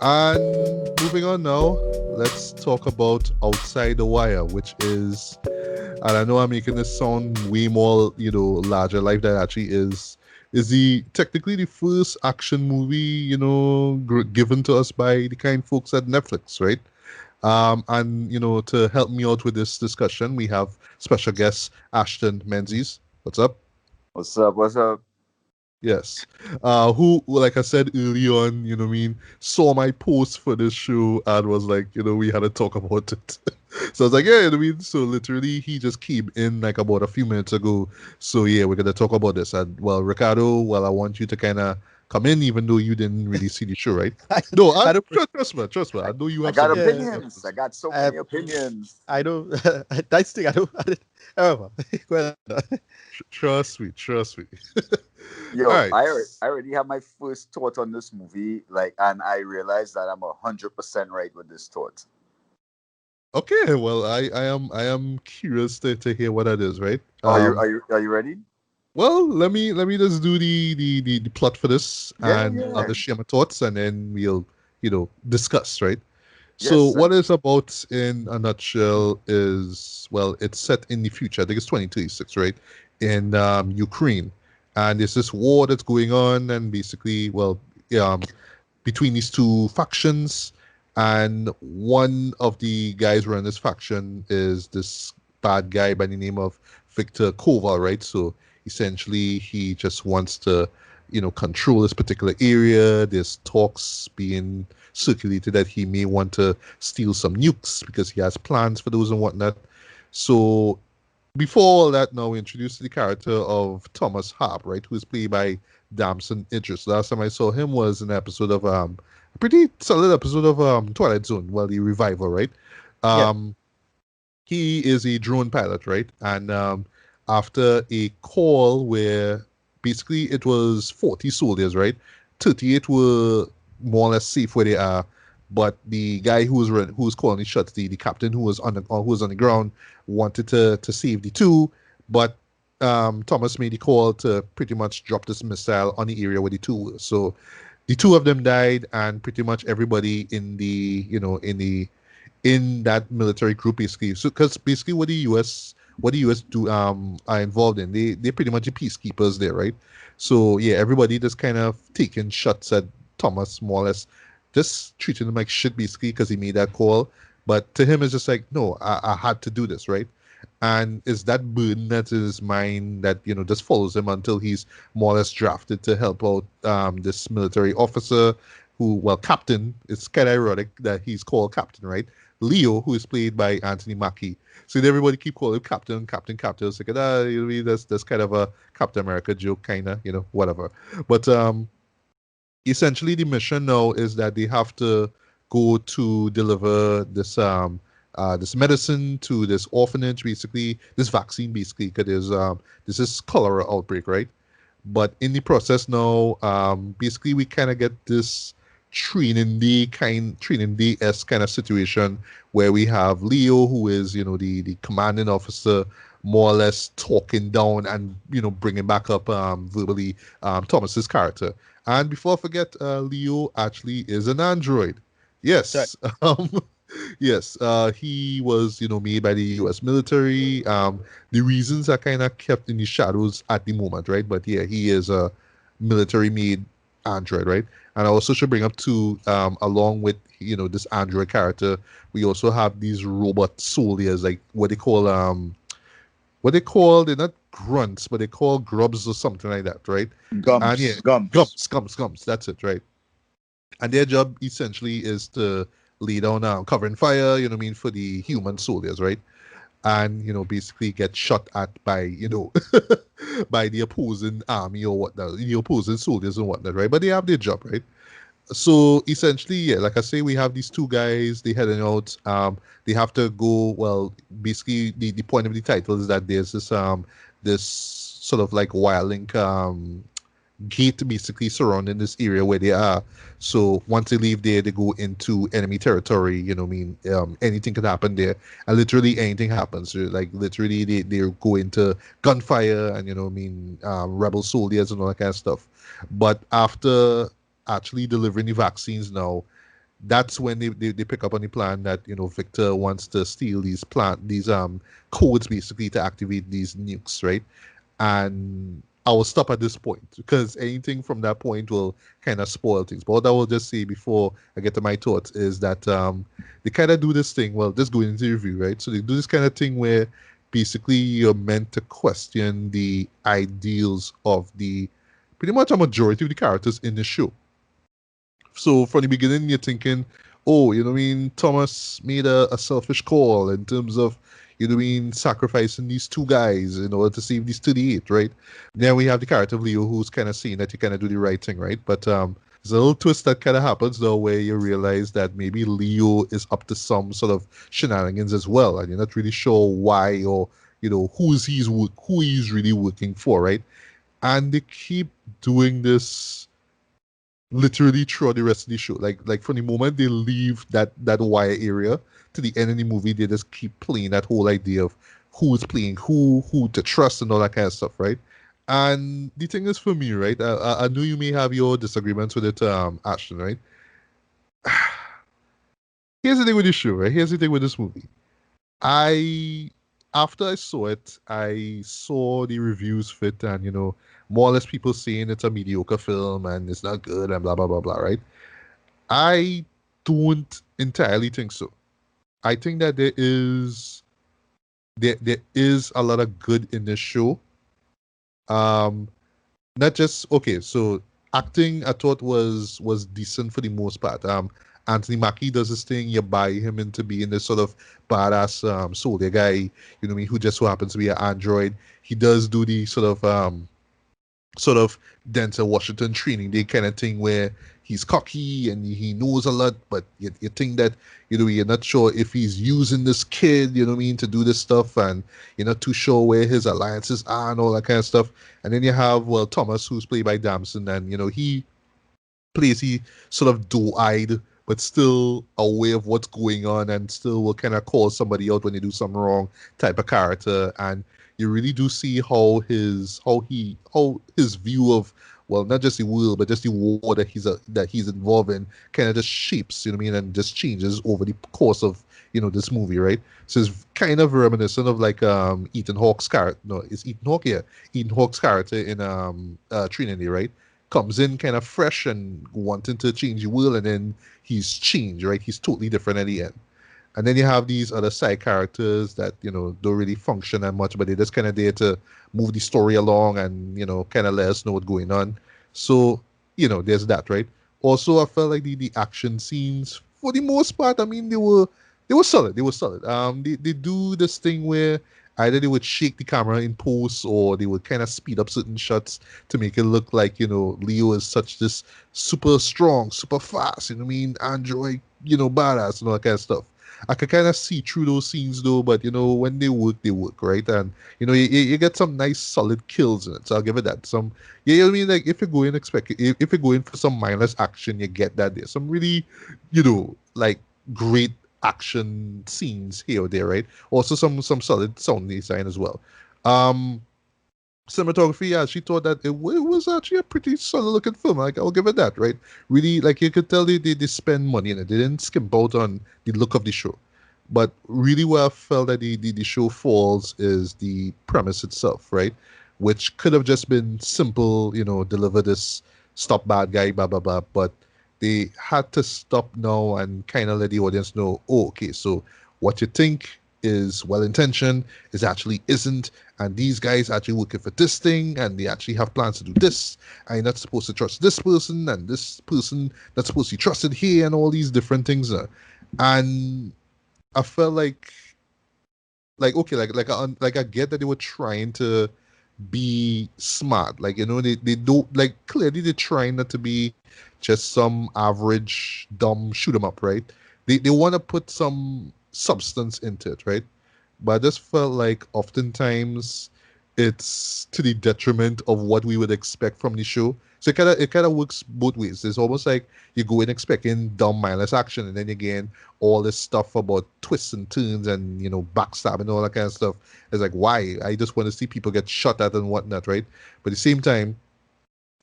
And moving on now, let's talk about Outside the Wire, which is, and I know I'm making this sound way more, larger life than it actually is the technically the first action movie, given to us by the kind folks at Netflix, right? And to help me out with this discussion, we have special guest Ashton Menzies. What's up? What's up? What's up? Yes. Who, like I said early on, what I mean, saw my post for this show and was like, we had to talk about it. So I was like, yeah, I mean, so literally he just came in like about a few minutes ago. So yeah, we're going to talk about this. And well, Ricardo, well, I want you to kind of come in, even though you didn't really see the show, right? No, trust me. I know you I have got some. opinions. I got so many opinions. I know. Nice thing. I know. However, go ahead. Trust me. Yo, All right. I already have my first thought on this movie, and I realized that I'm 100% right with this thought. Okay, well, I am curious to hear what that is, right? Are you ready? Well, let me just do the plot for this, and Yeah. I'll just share my thoughts, and then we'll discuss, right? Yes, So sir. what it's about in a nutshell is, well, it's set in the future. I think it's 2036, right, in Ukraine, and there's this war that's going on, and basically, well, between these two factions, and one of the guys running this faction is this bad guy by the name of Victor Koval, right? So essentially, he just wants to, control this particular area. There's talks being circulated that he may want to steal some nukes because he has plans for those and whatnot. So before all that, now we introduce the character of Thomas Harp, right, who is played by Damson Idris. Last time I saw him was an episode of a pretty solid episode of Twilight Zone, well, the revival, right? He is a drone pilot, right? And after a call where basically it was 40 soldiers, right? 38 were more or less safe where they are, but the guy who was calling the shots, the captain who was on the ground, wanted to save the two, but Thomas made the call to pretty much drop this missile on the area where the two were. So the two of them died, and pretty much everybody in the in that military group basically. So because basically what the US do are involved in, they're pretty much the peacekeepers there, right? So yeah, everybody just kind of taking shots at Thomas, more or less, just treating him like shit basically because he made that call. But to him, it's just like, no, I had to do this, right? And it's that burden that's in his mind that just follows him until he's more or less drafted to help out this military officer who, well, captain. It's kind of ironic that he's called captain, right? Leo, who is played by Anthony Mackie. So everybody keep calling him captain. It's like, that's kind of a Captain America joke, kind of, whatever. But essentially, the mission now is that they have to go to deliver this medicine to this orphanage, basically, this vaccine, basically, because this is cholera outbreak, right? But in the process now, basically, we kind of get this training day-esque kind of situation where we have Leo, who is, the commanding officer, more or less talking down and, bringing back up verbally Thomas's character. And before I forget, Leo actually is an android. Yes. Yes, he was, made by the U.S. military. The reasons are kind of kept in the shadows at the moment, right? But yeah, he is a military-made android, right? And I also should bring up too, along with this android character, we also have these robot soldiers, like they're not grunts, but they call grubs or something like that, right? And yeah, gums. That's it, right? And their job essentially is to lay down covering fire, for the human soldiers, right? And basically get shot at by by the opposing army or whatnot, the opposing soldiers and whatnot, right? But they have their job, right? So essentially, yeah, like I say, we have these two guys. They heading out. They have to go. Well, basically, the point of the title is that there's this sort of like wild link gate basically surrounding this area where they are. So once they leave there, they go into enemy territory. Anything could happen there, and literally anything happens. So, like literally, they go into gunfire and rebel soldiers and all that kind of stuff. But after actually delivering the vaccines now, that's when they pick up on the plan that Victor wants to steal these codes basically to activate these nukes, right? And I will stop at this point because anything from that point will kind of spoil things. But what I will just say before I get to my thoughts is that they kind of do this thing. Well, just going into the review, right? So they do this kind of thing where basically you're meant to question the ideals of the pretty much a majority of the characters in the show. So from the beginning, you're thinking, oh, Thomas made a selfish call in terms of, sacrificing these two guys in order to save these 38, right? Then we have the character of Leo who's kind of saying that you kind of do the right thing, right? But there's a little twist that kind of happens though where you realize that maybe Leo is up to some sort of shenanigans as well, and you're not really sure why or who he's really working for, right? And they keep doing this literally throughout the rest of the show. Like from the moment they leave that wire area to the end of the movie, they just keep playing that whole idea of who's playing who to trust and all that kind of stuff, right? And the thing is for me, right? I know you may have your disagreements with it, Ashton, right? Here's the thing with this show, right? Here's the thing with this movie. After I saw it, I saw the reviews fit and more or less people saying it's a mediocre film and it's not good and blah blah blah blah, right? I don't entirely think so. I think that there is a lot of good in this show. Um, Not just okay. So acting, I thought was decent for the most part. Anthony Mackie does his thing. You buy him into being this sort of badass soldier guy. You know what I mean? Who just so happens to be an android. He does do the sort of Denzel Washington training day kind of thing where he's cocky and he knows a lot, but you think that you're not sure if he's using this kid, you know what I mean, to do this stuff, and you're not too sure where his alliances are and all that kind of stuff. And then you have Thomas, who's played by Damson, and he sort of doe-eyed but still aware of what's going on and still will kind of call somebody out when they do something wrong type of character. And you really do see how his view of, well, not just the world but just the war that he's involved in kind of just shapes, you know what I mean, and just changes over the course of this movie, right? So it's kind of reminiscent of like Ethan Hawke's character. No, it's Ethan Hawke, yeah. Ethan Hawke's character in Trinity, right? Comes in kind of fresh and wanting to change the world, and then he's changed, right? He's totally different at the end. And then you have these other side characters that don't really function that much, but they're just kind of there to move the story along and kind of let us know what's going on. So there's that, right? Also, I felt like the action scenes, for the most part, I mean, they were solid. They were solid. They do this thing where either they would shake the camera in post or they would kind of speed up certain shots to make it look like Leo is such this super strong, super fast, you know what I mean, android, badass and all that kind of stuff. I could kind of see through those scenes though, but when they work, right? And you get some nice solid kills in it, so I'll give it that. Some, yeah, you know what I mean, like if you're going if you're going for some mindless action, you get that. There's some really, like great action scenes here or there, right? Also some solid sound design as well. Um, Cinematography, yeah, she thought that it was actually a pretty solid looking film. Like, I'll give it that, right? Really, like, you could tell they spend money in it. They didn't skimp out on the look of the show. But really where I felt that the show falls is the premise itself, right? Which could have just been simple, deliver this stop bad guy, blah, blah, blah. But they had to stop now and kind of let the audience know, oh, okay, so what you think is well-intentioned is actually isn't, and these guys actually working for this thing, and they actually have plans to do this, and you're not supposed to trust this person, and this person not supposed to be trusted here, and all these different things. And I felt like okay, like I get that they were trying to be smart, like they don't, like, clearly they're trying not to be just some average dumb shoot 'em up, right? They want to put some substance into it, right? But I just felt like oftentimes it's to the detriment of what we would expect from the show. So it kind of works both ways. It's almost like you go in expecting dumb, mindless action, and then again all this stuff about twists and turns and backstabbing and all that kind of stuff. It's like, why? I just want to see people get shot at and whatnot, right? But at the same time,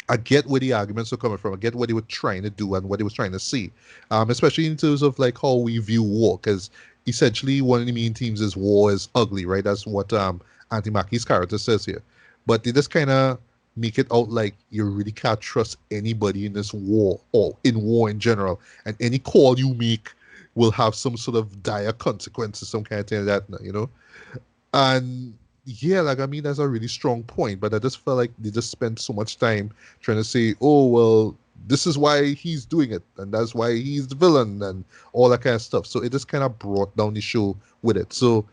I get where the arguments are coming from. I get what they were trying to do and what they was trying to see, especially in terms of like how we view war. Because essentially, one of the main themes is war is ugly, right? That's what Auntie Mackie's character says here. But they just kind of make it out like you really can't trust anybody in this war or in war in general, and any call you make will have some sort of dire consequences, some kind of thing like that. And yeah, like I mean, that's a really strong point, but I just felt like they just spent so much time trying to say, oh well, this is why he's doing it, and that's why he's the villain, and all that kind of stuff. So it just kind of brought down the show with it. So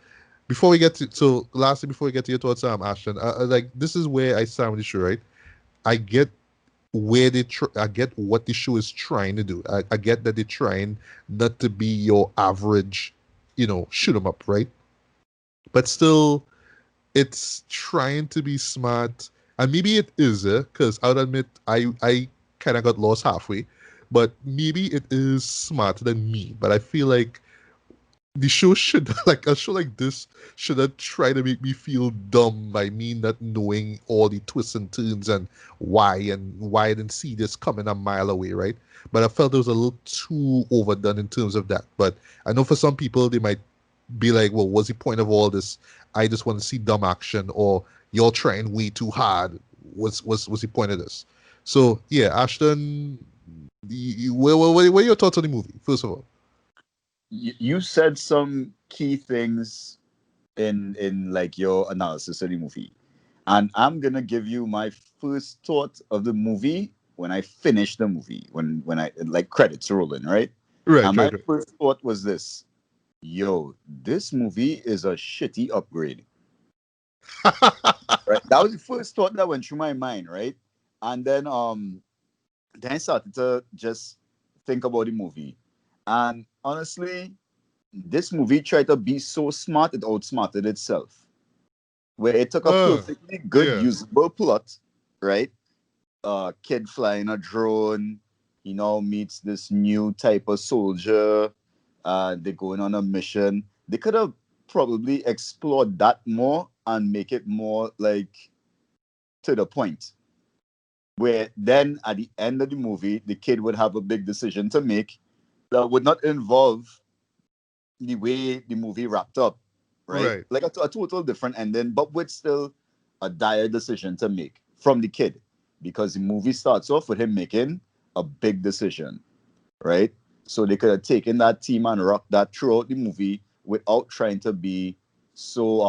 lastly, before we get to your thoughts, Ashton, like this is where I stand with the show, right? I get I get what the show is trying to do. I get that they're trying not to be your average, shoot 'em up, right? But still it's trying to be smart, and maybe it is, because I'll admit I kind of got lost halfway, but maybe it is smarter than me. But I feel like the show should like a show like this should not try to make me feel dumb by me not knowing all the twists and turns and why I didn't see this coming a mile away, right? But I felt it was a little too overdone in terms of that. But I know for some people they might be like, well, what's the point of all this? I just want to see dumb action, or you're trying way too hard. What's the point of this? So yeah, Ashton, what are your thoughts on the movie? First of all, You said some key things in like your analysis of the movie, and I'm gonna give you my first thought of the movie when I finish the movie, when I like credits rolling, right? right, And my right, right. first thought was this: yo, this movie is a shitty upgrade. Right? That was the first thought that went through my mind, right? And then I started to just think about the movie. And honestly, this movie tried to be so smart it outsmarted itself. Where it took a perfectly good, yeah, usable plot, right? Kid flying a drone, he now meets this new type of soldier. They're going on a mission. They could have probably explored that more and make it more like to the point. Where then at the end of the movie, the kid would have a big decision to make that would not involve the way the movie wrapped up, right? right. Like a total different ending, but with still a dire decision to make from the kid, because the movie starts off with him making a big decision, right? So they could have taken that team and rocked that throughout the movie without trying to be so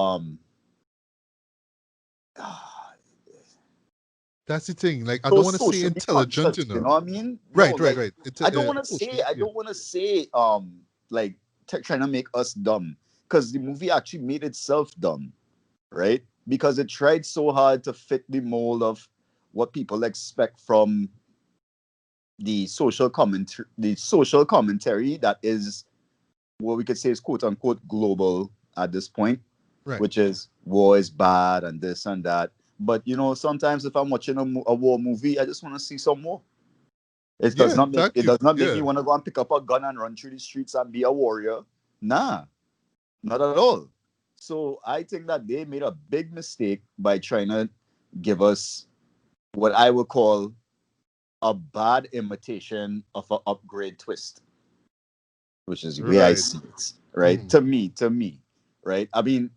That's the thing. Like, I so don't want to say socially intelligent, conscious, you know what I mean? No, Right, right, like right. It's I don't want to say, socially, I yeah. don't want to say, like trying to make us dumb, because the movie actually made itself dumb, right? Because it tried so hard to fit the mold of what people expect from the social commentary that is what we could say is quote unquote global at this point, Right. which is war is bad and this and that. But sometimes if I'm watching a war movie, I just want to see some more. It does Yeah, not make it exactly. does not make me Yeah. want to go and pick up a gun and run through the streets and be a warrior. Nah, not at all. So I think that they made a big mistake by trying to give us what I would call a bad imitation of an upgrade twist, which is the way I Right. see it. Right? Mm. To me, right? I mean,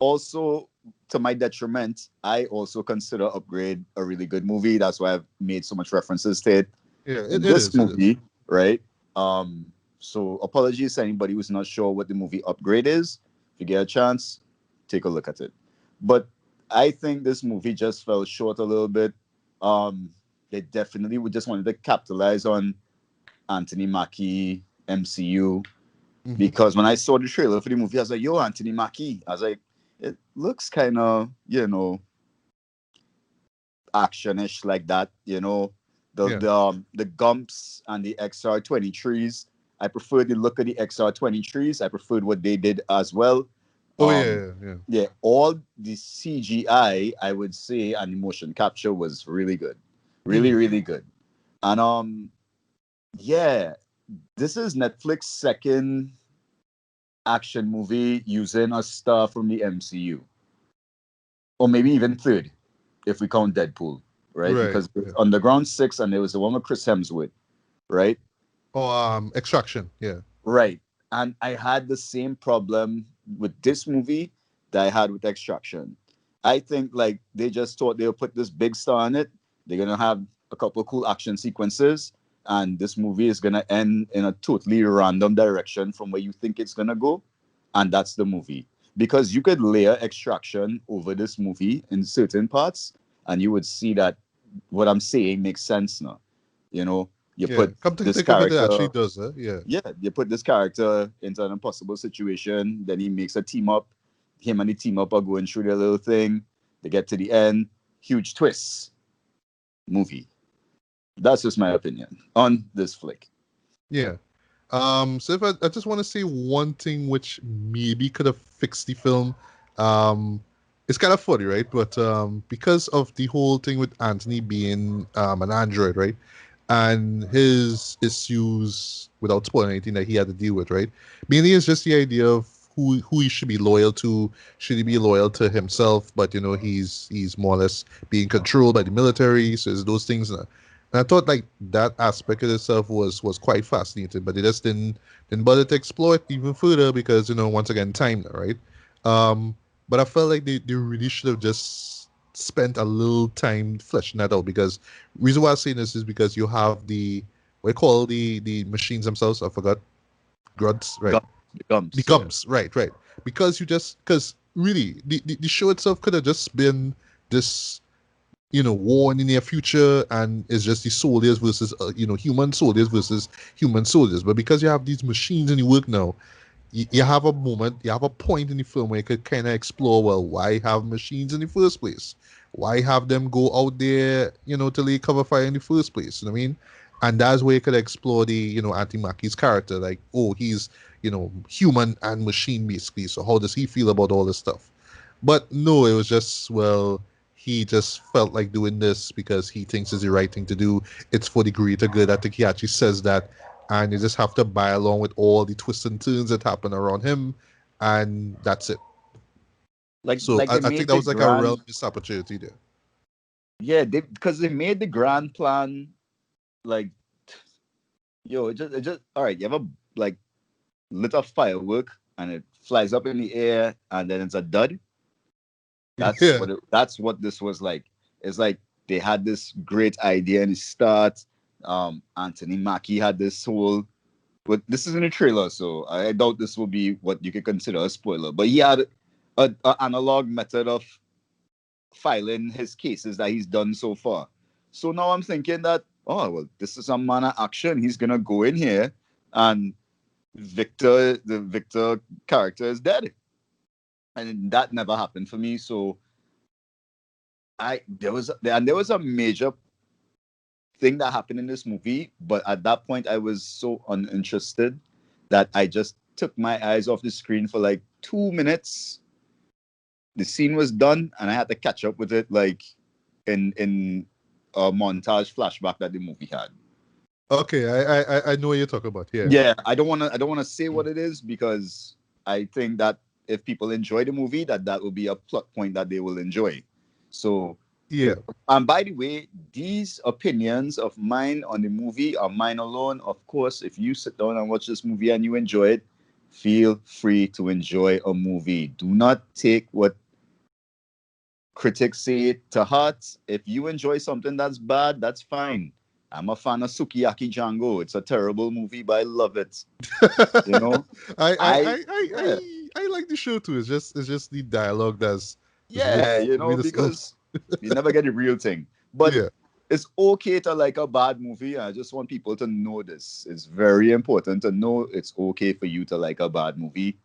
also to my detriment, I also consider Upgrade a really good movie. That's why I've made so much references to it Yeah, in it this is. It is. movie, right? So apologies to anybody who's not sure what the movie Upgrade is. If you get a chance, take a look at it. But I think this movie just fell short a little bit. They definitely would just wanted to capitalize on Anthony Mackie MCU, Hmm. because when I saw the trailer for the movie, I was like, "Yo, Anthony Mackie." I was like, "It looks kind of, actionish like that." The Yeah. the Gumps and the XR23s. I prefer the look of the XR23s. I preferred what they did as well. Oh yeah, yeah. Yeah, all the CGI, I would say, and the motion capture was really good, really, really good. And yeah, this is Netflix's second action movie using a star from the MCU, or maybe even third, if we count Deadpool, right? Right. Because Yeah. Underground 6, and there was the one with Chris Hemsworth, right? Oh, Extraction. Yeah. Right. And I had the same problem with this movie that I had with Extraction. I think like they just thought they'll put this big star on it. They're gonna have a couple of cool action sequences, and this movie is gonna end in a totally random direction from where you think it's gonna go, and that's the movie. Because you could layer Extraction over this movie in certain parts, and you would see that what I'm saying makes sense now. You know, you Yeah. put Come to this think of it, it actually character, does. Yeah. yeah, you put this character into an impossible situation. Then he makes a team up. Him and the team up are going through their little thing. They get to the end. Huge twist. Movie. That's just my opinion on this flick. Yeah. So if I just want to say one thing which maybe could have fixed the film, it's kind of funny, right? But because of the whole thing with Anthony being an android, right? And his issues, without spoiling anything that he had to deal with, right? Mainly it's just the idea of who he should be loyal to. Should he be loyal to himself? But he's more or less being controlled by the military. So it's those things. And I thought like that aspect of itself was quite fascinating, but they just didn't bother to explore it even further because once again time, right? But I felt like they really should have just spent a little time fleshing that out because reason why I'm saying this is because you have the what you call the machines themselves. I forgot grunts, right? The Becomes, yeah. gums, right. Because really the show itself could have just been this war in the near future, and it's just the soldiers versus human soldiers versus human soldiers. But because you have these machines in the work now, you have a moment, you have a point in the film where you could kind of explore, well, why have machines in the first place? Why have them go out there, to lay cover fire in the first place? You know what I mean? And that's where you could explore the, Auntie Mackie's character, like, oh, he's, human and machine basically. So how does he feel about all this stuff? But no, it was just, well, he just felt like doing this because he thinks it's the right thing to do. It's for the greater good. I think he actually says that. And you just have to buy along with all the twists and turns that happen around him. And that's it. So Like I, they I think made that the was like a real grand, missed opportunity there. yeah, because they made the grand plan like, yo, it just all right. You have a like lit up firework and it flies up in the air and then it's a dud. Yeah. That's what this was like. It's like they had this great idea in the start. Anthony Mackie had this whole, but this is in the trailer, so I doubt this will be what you could consider a spoiler. But he had a analog method of filing his cases that he's done so far. So now I'm thinking that, oh well, this is some manner of action. He's gonna go in here and the Victor character is dead. And that never happened for me. So there was a major thing that happened in this movie, but at that point I was so uninterested that I just took my eyes off the screen for like 2 minutes. The scene was done, and I had to catch up with it like in a montage flashback that the movie had. Okay, I know what you're talking about. Yeah. Yeah, I don't wanna say what it is because I think that if people enjoy the movie, that will be a plot point that they will enjoy. So Yeah. and by the way, these opinions of mine on the movie are mine alone. Of course, if you sit down and watch this movie and you enjoy it, feel free to enjoy a movie. Do not take what critics say to heart. If you enjoy something that's bad, that's fine. I'm a fan of Sukiyaki Django. It's a terrible movie, but I love it. You know, I, I, I I, I, yeah, I like the show too. It's just the dialogue that's yeah, you know, really still. because you never get the real thing. But Yeah. it's okay to like a bad movie. I just want people to know this. It's very important to know it's okay for you to like a bad movie.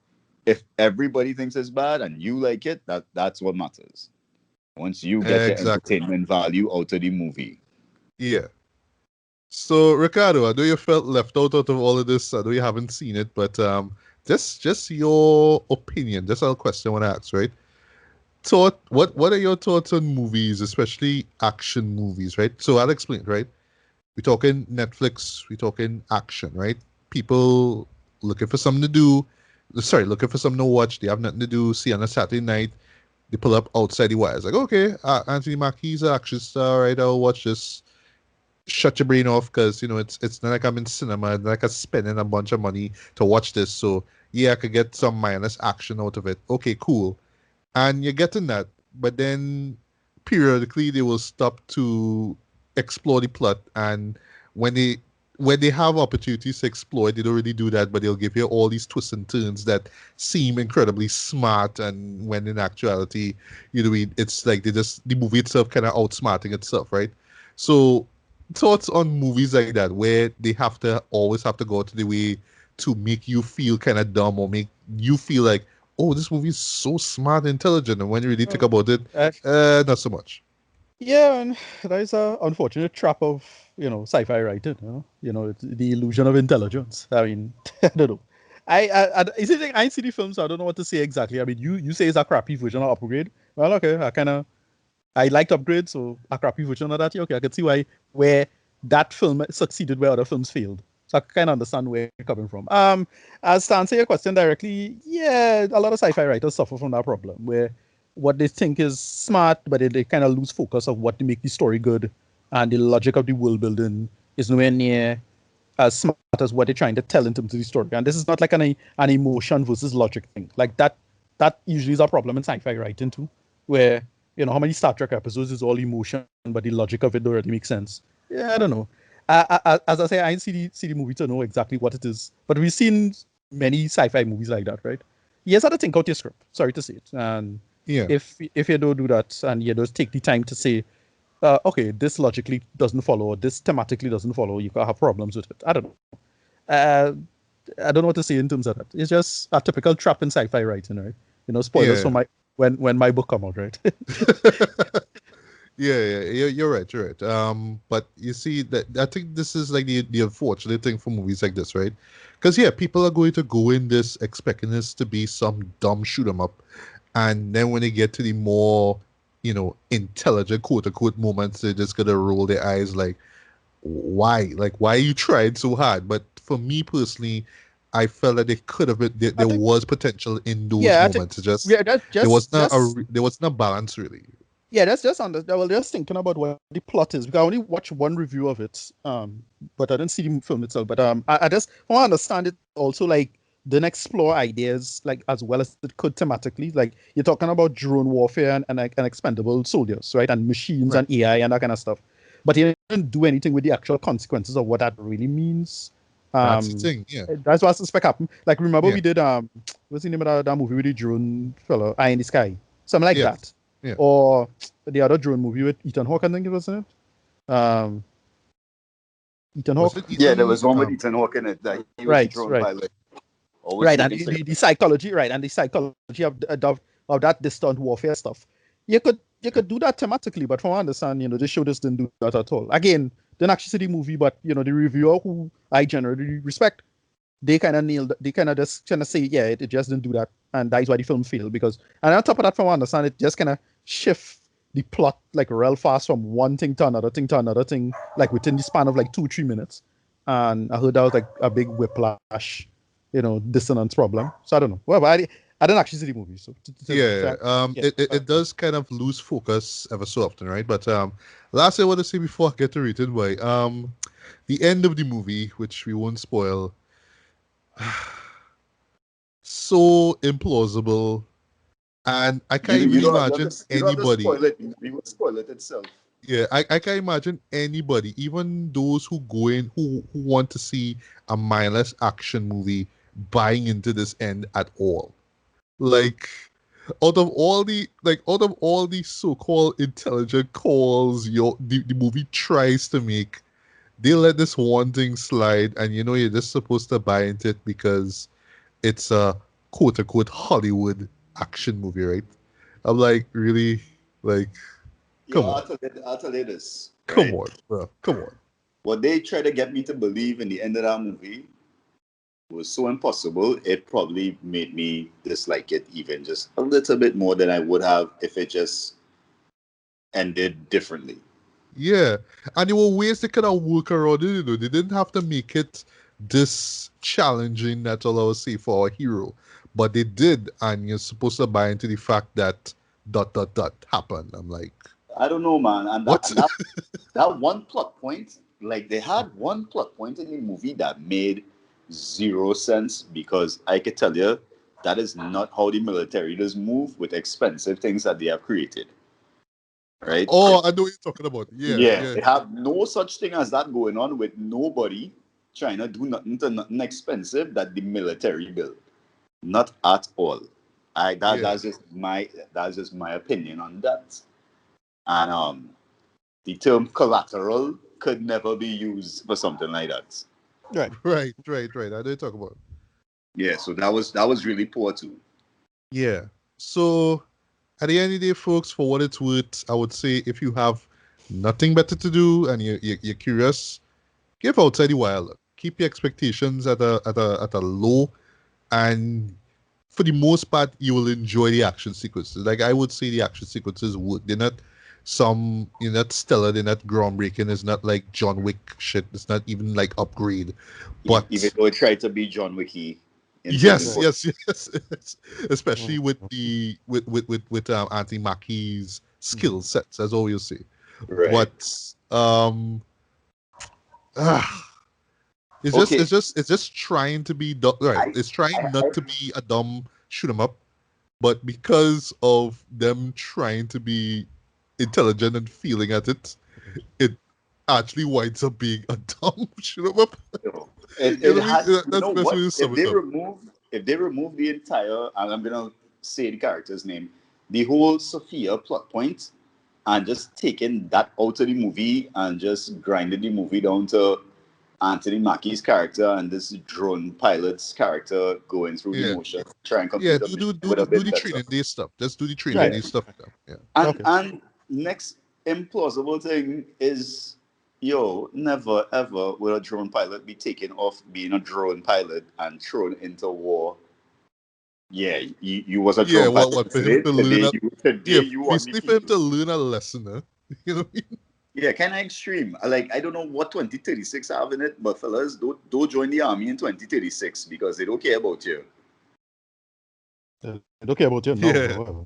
If everybody thinks it's bad and you like it, that's what matters. Once you get your Exactly. entertainment value out of the movie. Yeah. So Ricardo, I know you felt left out of all of this. I know you haven't seen it, but Just your opinion. Just a question I want to ask, right? What are your thoughts on movies, especially action movies, right? So I'll explain, right? We're talking Netflix, we're talking action, right? People looking for something to do. Sorry, looking for something to watch. They have nothing to do. See on a Saturday night, they pull up Outside the Wire. It's like, okay, Anthony Mackie's an action star, right? I'll watch this. Shut your brain off because it's not like I'm in cinema, it's not like I'm spending a bunch of money to watch this. So yeah, I could get some mindless action out of it. Okay, cool. And you're getting that, but then periodically they will stop to explore the plot, and when they when they have opportunities to explore it, they don't really do that, but they'll give you all these twists and turns that seem incredibly smart, and when in actuality, it's like the movie itself kind of outsmarting itself, right? So thoughts on movies like that where they always have to go to the way to make you feel kind of dumb or make you feel like, oh, this movie is so smart and intelligent, and when you really think Oh, about it, uh, not so much. yeah, and that is a unfortunate trap of sci-fi writing. It's the illusion of intelligence. I mean, I don't know. Is it like I ain't see the film, so I don't know what to say exactly. I mean, you say it's a crappy version of Upgrade. Well, okay, I liked Upgrade, so a crappy version of that. Yeah, okay, I could see where that film succeeded where other films failed. So I kind of understand where you're coming from. As to answer your question directly, yeah, a lot of sci-fi writers suffer from that problem where what they think is smart, but they kind of lose focus of what to make the story good, and the logic of the world building is nowhere near as smart as what they're trying to tell in terms of the story. And this is not like an emotion versus logic thing. Like that usually is a problem in sci-fi writing too, where how many Star Trek episodes is all emotion, but the logic of it don't really make sense. Yeah, I don't know. As I say, I didn't see the movie to know exactly what it is, but we've seen many sci-fi movies like that, right? You just have to think out your script. Sorry to say it. And Yeah, if you don't do that and you don't take the time to say, okay, this logically doesn't follow, or this thematically doesn't follow, you can have problems with it. I don't know. Uh, I don't know what to say in terms of that. It's just a typical trap in sci-fi writing, right? Spoilers yeah. for my when my book come out, right? Yeah, you're right, you're right. But you see that I think this is like the unfortunate thing for movies like this, right? Because yeah, people are going to go in this expecting this to be some dumb shoot 'em up, and then when they get to the more, intelligent quote unquote moments, they're just gonna roll their eyes like, why? Like, why you tried so hard? But for me personally, I felt that it could have been I there think, was potential in those yeah, I think, moments. It's just yeah, that's there wasn't a balance really. yeah, that's just on the well, just thinking about what the plot is. Because I only watched one review of it, but I didn't see the film itself. But I just want to understand it also, like didn't explore ideas like as well as it could thematically. Like you're talking about drone warfare and expendable soldiers, right? And machines Right. and AI and that kind of stuff. But he didn't do anything with the actual consequences of what that really means. That's the Um, thing. Yeah. that's what I suspect happened. Like remember Yeah. we did what's the name of that movie with the drone fellow, Eye in the Sky, something like Yes. that, Yeah. or the other drone movie with Ethan Hawke, I think it was in it. Ethan Was Hawke, it Yeah, there Ethan? was one with Ethan Hawke in it that he was the right, drone right, pilot. Always right, make and me sick. the psychology, right, and the psychology of that distant warfare stuff. You could do that thematically, but from what I understand, the show just didn't do that at all. Again, didn't actually see the movie, but the reviewer who I generally respect, they kind of nailed. They kind of just kind of say, yeah, it just didn't do that, and that is why the film failed. Because, and on top of that, from what I understand, it just kind of shift the plot like real fast from one thing to another thing to another thing, like within the span of like 2 3 minutes. And I heard that was like a big whiplash, dissonance problem. So I don't know. Well, but I didn't actually see the movie, so Yeah. yeah. It does kind of lose focus ever so often, right? But last thing I want to say before I get to rate it, by the end of the movie, which we won't spoil, so implausible, and I can't You even don't you have imagine to you don't have to anybody. spoil it. We will spoil it itself. Yeah, I can't imagine anybody, even those who go in who want to see a mindless action movie, buying into this end at all. Like out of all the so-called intelligent calls the movie tries to make, they let this one thing slide, and you're just supposed to buy into it because it's a quote unquote Hollywood action movie, right? I'm like, really? Like, Yo, come on. I'll tell you this, Come right? on, bro. Come on. What they try to get me to believe in the end of that movie was so impossible, it probably made me dislike it even just a little bit more than I would have if it just ended differently. Yeah, and there were ways they could have worked around it. They didn't have to make it this challenging. That's all I would say for our hero, but they did, and you're supposed to buy into the fact that dot dot dot happened. I'm like, I don't know, man. And that, what? and that that one plot point, like they had one plot point in the movie that made zero sense because I could tell you that is not how the military does move with expensive things that they have created. Right? Oh, I know what you're talking about. Yeah, Yeah, yeah, they have no such thing as that going on with nobody trying to do nothing to nothing expensive that the military build. Not at all. yeah. That's just my opinion on that. And the term collateral could never be used for something like that. Right. Right, right, right. I know what you're talking about. Yeah, so that was really poor too. Yeah. So at the end of the day, folks, for what it's worth, I would say if you have nothing better to do and you're curious, give Outside the Wire a look. Keep your expectations at a low, and for the most part, you will enjoy the action sequences. Like I would say, the action sequences work. You're not stellar. They're not groundbreaking. It's not like John Wick shit. It's not even like Upgrade. Even But though it tried to be John Wicky in certain yes, Right. parts. yes, yes. Especially with Auntie Mackie's skill sets, as all you say. Right. But ah, Okay. it's just trying to be right. I, It's trying I, not to be a dumb shoot 'em up, but because of them trying to be intelligent and feeling at it, it actually winds up being a dumb shoot 'em up. it, You it know what I mean? has, you That's know the best way what? to sum it up. If they remove the entire, and I'm gonna say the character's name, the whole Sophia plot point, and just taking that out of the movie and just grinding the movie down to Anthony Mackie's character and this drone pilot's character going through the Yeah. motion, try and Yeah, complete the do mission do do would do, have do been the better. training day stuff. Just do the training Yeah. day stuff. Yeah. Okay. And next implausible thing is, yo, never ever will a drone pilot be taken off being a drone pilot and thrown into war. Yeah, you was a Yeah, drone pilot what for him today. to learn a Today yeah, you on the basically for him field. to learn a lesson, huh? You know what I mean? Yeah, kind of extreme. Like I don't know what 2036 have in it, but fellas, don't join the army in 2036 because they don't care about you. I don't care about you now. Yeah. However.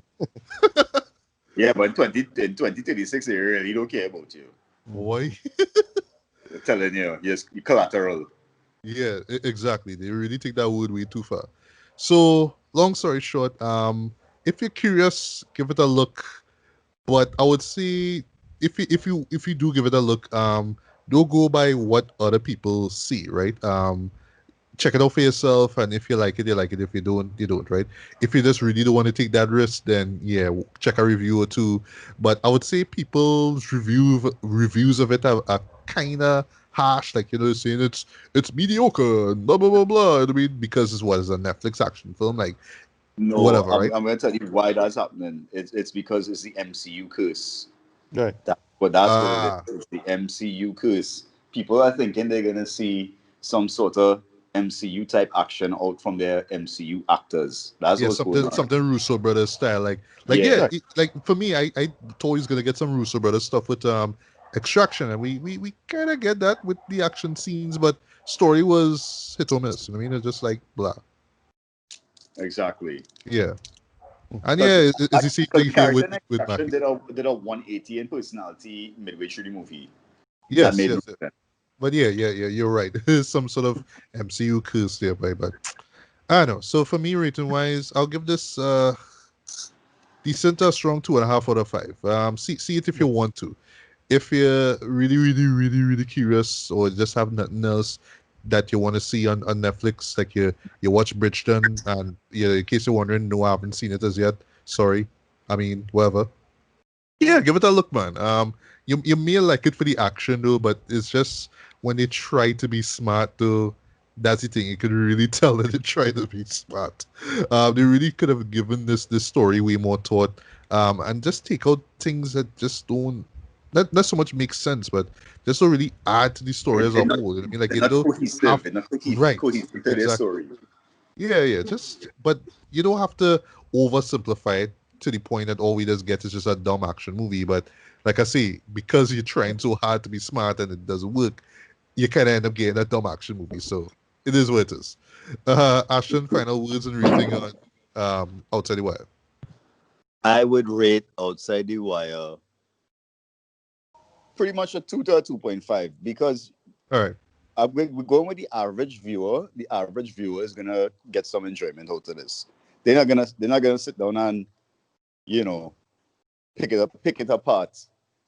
Yeah, but in 2036 they really don't care about you. Boy. They're telling you, yes, collateral. Yeah, exactly. They really take that word way too far. So, long story short, if you're curious, give it a look. But I would say if you do give it a look, don't go by what other people see, right? Check it out for yourself, and if you like it, you like it. If you don't, you don't, right? If you just really don't want to take that risk, then yeah, check a review or two. But I would say people's reviews of it are kind of harsh, like saying it's mediocre, and blah blah blah blah. I mean, because it's what is a Netflix action film, like No, whatever, I'm, right? I'm going to tell you why that's happening. It's because it's the MCU curse. Right. That's what it is. Ah, It's the MCU curse. People are thinking they're gonna see some sort of MCU type action out from their MCU actors. That's yeah, what's going on. something Russo brothers style, like Yeah, yeah, Right. like for me, I thought he was gonna get some Russo brothers stuff with Extraction, and we kind of get that with the action scenes, but story was hit or miss. You know what I mean? It's just like blah. exactly. Yeah, and Because yeah, it's the same the thing here character in with Extraction Mackie. did a 180 in personality midway through the movie. That Yes, made no yes, yes. sense. But yeah, you're right. There's some sort of MCU curse there, but I don't know. So for me, rating wise, I'll give this decent or strong 2.5 out of 5. See it if you want to. If you're really, really, really, really curious or just have nothing else that you want to see on Netflix, like you watch Bridgeton, and yeah, in case you're wondering, no, I haven't seen it as yet. Sorry. I mean, whatever. Yeah, give it a look, man. You may like it for the action though, but it's just when they try to be smart though, that's the thing. You could really tell that they try to be smart. They really could have given this story way more thought, and just take out things that just don't. not so much make sense, but just to really add to the story as a whole. You know what I mean, like They're you not don't cohesive. have They're not right, cohesive to their exactly. story. Yeah. Just but you don't have to oversimplify it to the point that all we just get is just a dumb action movie. But like I say, because you're trying so hard to be smart and it doesn't work, you kind of end up getting a dumb action movie. So it is what it is. Ashton, final words and rating on Outside the Wire. I would rate Outside the Wire pretty much a 2 to a 2.5 because All right. we're going with the average viewer. The average viewer is gonna get some enjoyment out of this. They're not gonna sit down and you know pick it apart.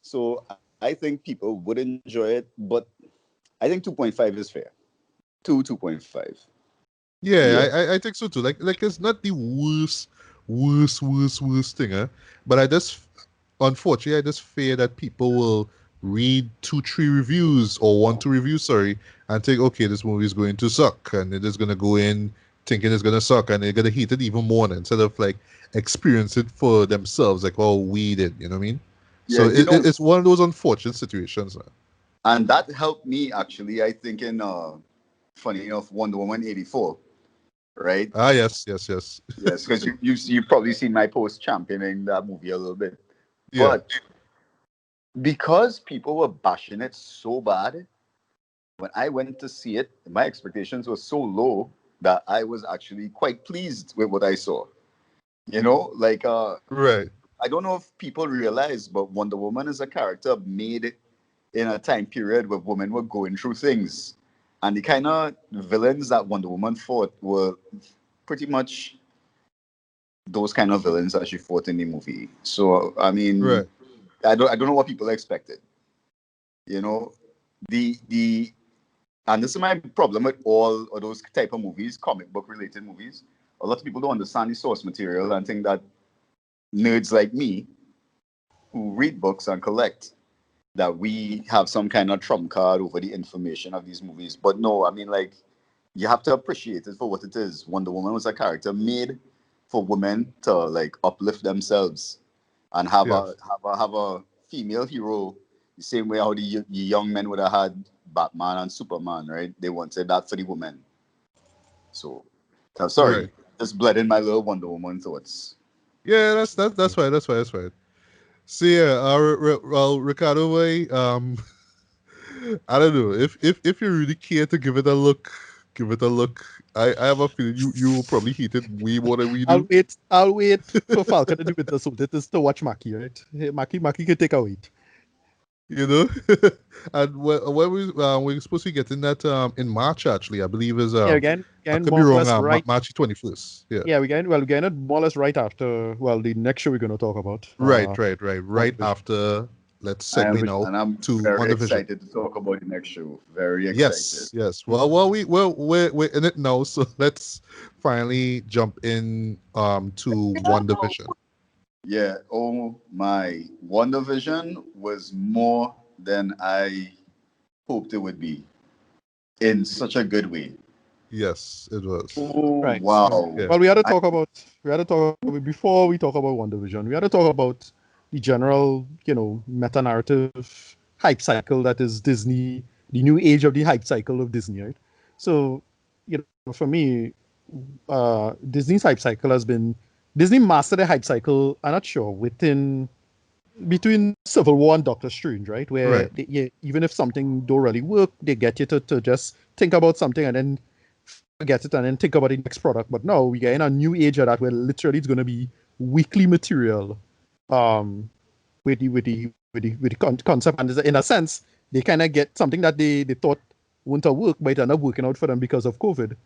So I think people would enjoy it, but I think 2.5 is fair. 2.5. Yeah. Yeah, I think so too. Like it's not the worst thing, huh? But unfortunately, I just fear that people will read 2, 3 reviews or 1, 2 reviews, sorry, and think, okay, this movie is going to suck, and they're just gonna go in thinking it's gonna suck, and they're gonna hate it even more instead of like experience it for themselves, like oh we did, you know what I mean? Yeah, So it's one of those unfortunate situations. and that helped me actually. I think in funny enough, Wonder Woman 84, right? Ah, yes. Yes, because you probably seen my post championing that movie a little bit, Yeah, but because people were bashing it so bad, when I went to see it, my expectations were so low that I was actually quite pleased with what I saw. Like right. I don't know if people realize, but Wonder Woman is a character made in a time period where women were going through things. And the kind of villains that Wonder Woman fought were pretty much those kind of villains that she fought in the movie. So I mean, Right. I don't know what people expected. You know, the and this is my problem with all of those type of movies, comic book related movies. A lot of people don't understand the source material and think that nerds like me who read books and collect that we have some kind of trump card over the information of these movies. But no, I mean, like, you have to appreciate it for what it is. Wonder Woman was a character made for women to like uplift themselves and have a Yes. have a female hero the same way how the young men would have had Batman and Superman, right? They wanted that for the women. So, I'm Right. sorry, just bled in my little Wonder Woman thoughts. Yeah, that's fine. That's fine. So yeah, well, Ricardo way, I don't know if you really care to give it a look, give it a look. I have a feeling you will probably hate it way more than we I'll do. wait. I'll wait for Falcon to do it. So this is to watch Mackie, right? Hey, Mackie can take a wait. You know, and when we're supposed to be getting that in March actually, I believe is Yeah, I again, could be more or wrong. less right. March 21st. Yeah. Yeah, we're getting it more or less right after. Well, the next show we're going to talk about. Right WandaVision. after. Let's segue now I'm to very WandaVision. excited to talk about the next show. Very excited. Yes. We're in it now, so let's finally jump in to WandaVision. Yeah. Oh my. WandaVision was more than I hoped it would be in such a good way. Yes, it was. Oh Right. wow. Yeah. Well, we had to talk before we talk about WandaVision. We had to talk about the general, meta narrative hype cycle that is Disney, the new age of the hype cycle of Disney, right? So, for me, Disney's hype cycle has been Disney mastered the hype cycle. I'm not sure within between Civil War and Doctor Strange, right? Where Right. even if something don't really work, they get you to just think about something and then forget it and then think about the next product. But now we get in a new age of that where literally it's going to be weekly material, um, with the concept. And in a sense, they kind of get something that they thought wouldn't have worked, but it ended up working out for them because of COVID.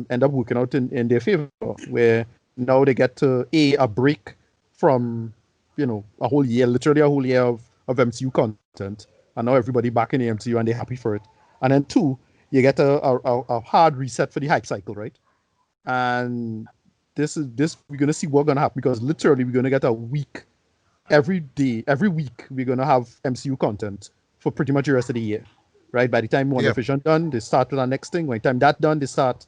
End up working out in their favor, where now they get to a break from a whole year, literally a whole year of MCU content, and now everybody back in the MCU and they're happy for it. And then two, you get a hard reset for the hype cycle, right? And this we're gonna see what's gonna happen because literally we're gonna get a week every day, every week we're gonna have MCU content for pretty much the rest of the year, right? By the time Yeah. WandaVision done, they start with our next thing. By the time that done, they start,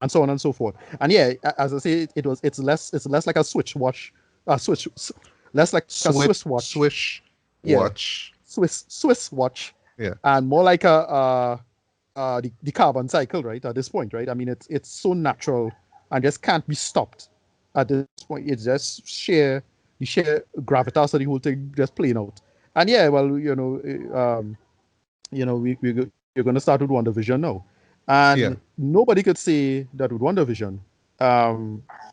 and so on and so forth. And yeah, as I say, it's less like a switch watch, less like a Switch Swiss watch. swish. watch. Swiss watch. Yeah. And more like the carbon cycle, right? At this point, right? I mean, it's so natural and just can't be stopped. At this point, it's just the sheer gravitas of the whole thing just playing out. And yeah, well, you're going to start with WandaVision now, Yeah. and nobody could say that with WandaVision,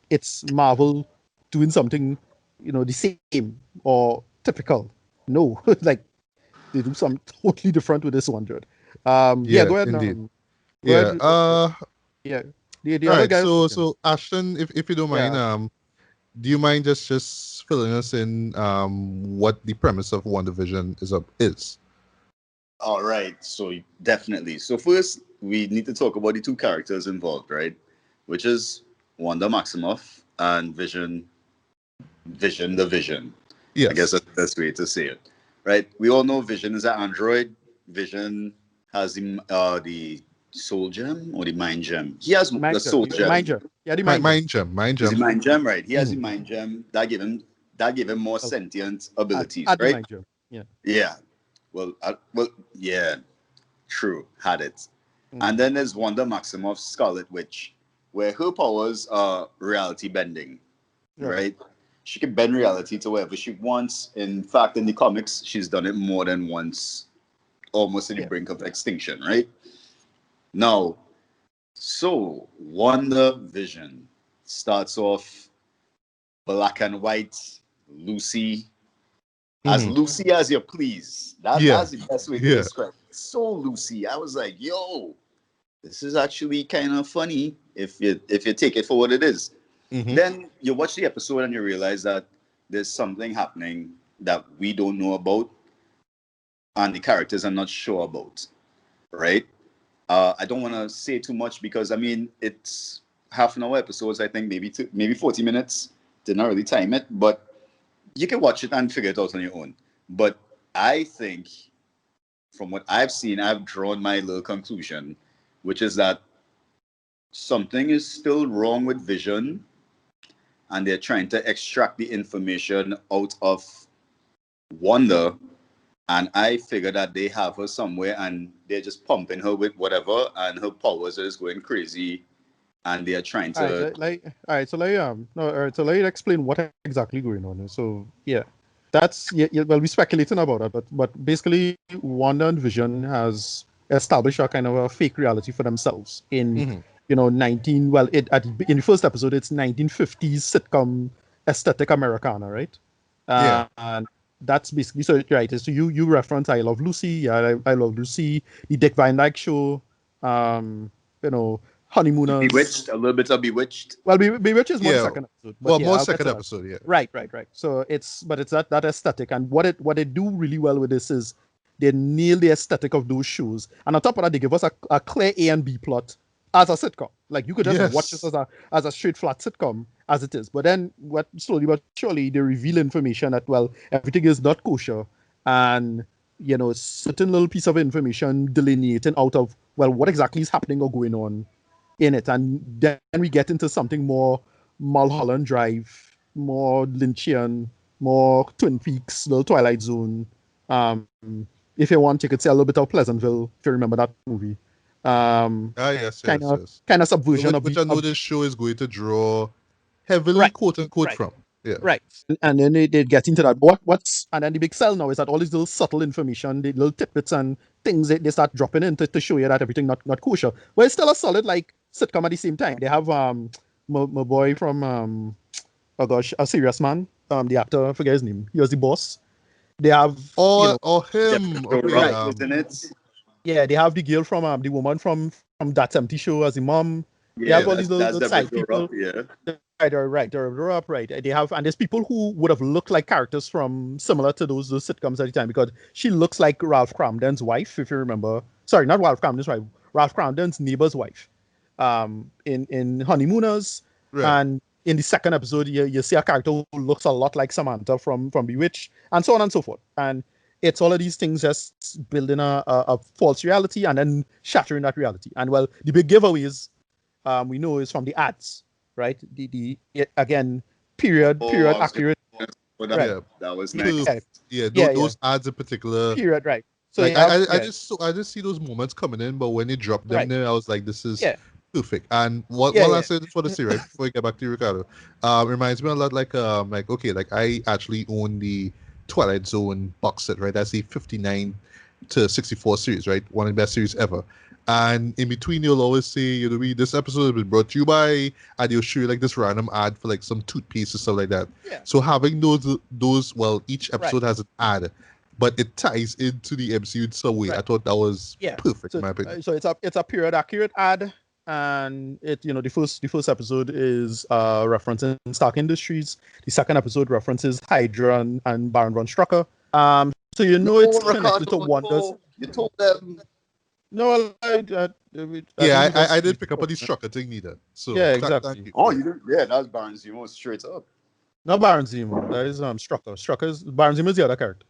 it's Marvel doing something, the same or typical. No, like they do something totally different with this one, Jared. Yeah, Yeah, go ahead. indeed. Go Yeah. ahead. Yeah, the All other right. guy. So Ashton, if you don't mind, Yeah, do you mind just filling us in what the premise of WandaVision is? All right, so definitely. So first, we need to talk about the two characters involved, right? Which is Wanda Maximoff and Vision the Vision. I guess Yes. that's the best way to say it, right? We all know Vision is an android. Vision has the soul gem or the mind gem. He has the soul gem. Mind you. Yeah, the mind. Mind gem. Mind Is the gem. mind gem, right? He has the Mhm. mind gem that give him more Well, sentient abilities, at the right? mind gem. Yeah. Yeah. Well, yeah. True, had it. And Mm. then there's Wanda Maximoff, Scarlet Witch, where her powers are reality bending, Right. right? She can bend reality to wherever she wants. In fact, in the comics, she's done it more than once, almost to the Yeah. brink of extinction, right? Now, so Wanda Vision starts off black and white, Lucy, as Mhm. Lucy as you please. Yeah. That's the best way to Yeah. describe it. So Lucy, I was like, yo, this is actually kind of funny if you take it for what it is. Mhm. Then you watch the episode and you realize that there's something happening that we don't know about and the characters are not sure about, right? I don't want to say too much because I mean it's half an hour episodes. I think maybe 40 minutes. Did not really time it, but you can watch it and figure it out on your own. But I think from what I've seen, I've drawn my little conclusion, which is that something is still wrong with Vision, and they're trying to extract the information out of Wanda. And I figure that they have her somewhere, and they're just pumping her with whatever, and her powers are just going crazy, and they're trying All right, to. all right. So let no, all right. So let you explain what exactly going on. So yeah, that's yeah. Well, we're speculating about that, but basically, Wanda and Vision has established a kind of a fake reality for themselves in Mhm. 19. Well, in the first episode, it's 1950s sitcom aesthetic Americana, right? Yeah. And that's basically so right. So you reference I Love Lucy, yeah, I Love Lucy, the Dick Van Dyke Show, you know, Honeymooners. Bewitched, a little bit of Bewitched. Well, Bewitched is more the Yeah. second episode, but Well, yeah, more I'll get second to that. episode. Yeah. Right. So it's that aesthetic, and what they do really well with this is they nail the aesthetic of those shows, and on top of that, they give us a clear A and B plot as a sitcom. Like you could just watch this Yes. as a straight flat sitcom as it is, but then what slowly but surely they reveal information that well everything is not kosher, and certain little piece of information delineating out of well what exactly is happening or going on in it, and then we get into something more Mulholland Drive, more Lynchian, more Twin Peaks, little Twilight Zone. Um, if you want, you could say a little bit of Pleasantville, if you remember that movie. Ah, yes, Kind yes, of yes. kind of subversion Which I know this show is going to draw heavily, right, quote unquote, right. from. Yeah. Right. And then they get into that. What's and then the big sell now is that all these little subtle information, the little tidbits and things they start dropping in to show you that everything not kosher. But it's still a solid like sitcom at the same time. They have my boy from oh gosh, a serious man. The actor, I forget his name. He was the boss. They have, Or him. Okay. Right, right. isn't it? Yeah, they have the girl from the woman from That 70 Show as the mom. They Yeah, have all these that's little Deborah side Dora. people. Yeah. Right. They're up, right. They have, and there's people who would have looked like characters from similar to those sitcoms at the time because she looks like Ralph Cramden's wife, if you remember. Sorry, not Ralph Cramden's wife. Ralph Cramden's neighbor's wife. In Honeymooners, Right. and in the second episode, you see a character who looks a lot like Samantha from Bewitched, and so on and so forth. And it's all of these things just building a false reality and then shattering that reality. And well, the big giveaways we know is from the ads, right? Again, period Oh, I was accurate. But Right. that was Yeah, nice. Yeah, yeah. those ads in particular. Period. Right. So Like you have, I just see those moments coming in, but when they drop them right. there, I was like, this is Yeah. perfect. And what Yeah. one Yeah. last thing I just want to say, right, before we get back to you, Ricardo, reminds me a lot like okay, like I actually own the Twilight Zone box set, right? That's the 59 to 64 series, right? One of the best series ever. And in between, you'll always say, this episode has been brought to you by, and you'll show you like this random ad for like some toothpaste or stuff like that. Yeah. So having those, well, each episode Right. has an ad, but it ties into the MCU in some way. Right. I thought that was Yeah. perfect So, in my opinion. so it's a period accurate ad, and the first episode is referencing Stark Industries. The second episode references Hydra and Baron von Strucker. So it's connected to Wanda's. You told them. No, I think I didn't pick up on the Strucker thing neither. So Yeah, thank exactly. you. Oh, you didn't? Yeah, that's Baron Zemo straight up. Not Baron Zemo. That is Strucker. Strucker's Baron Zemo is the other character.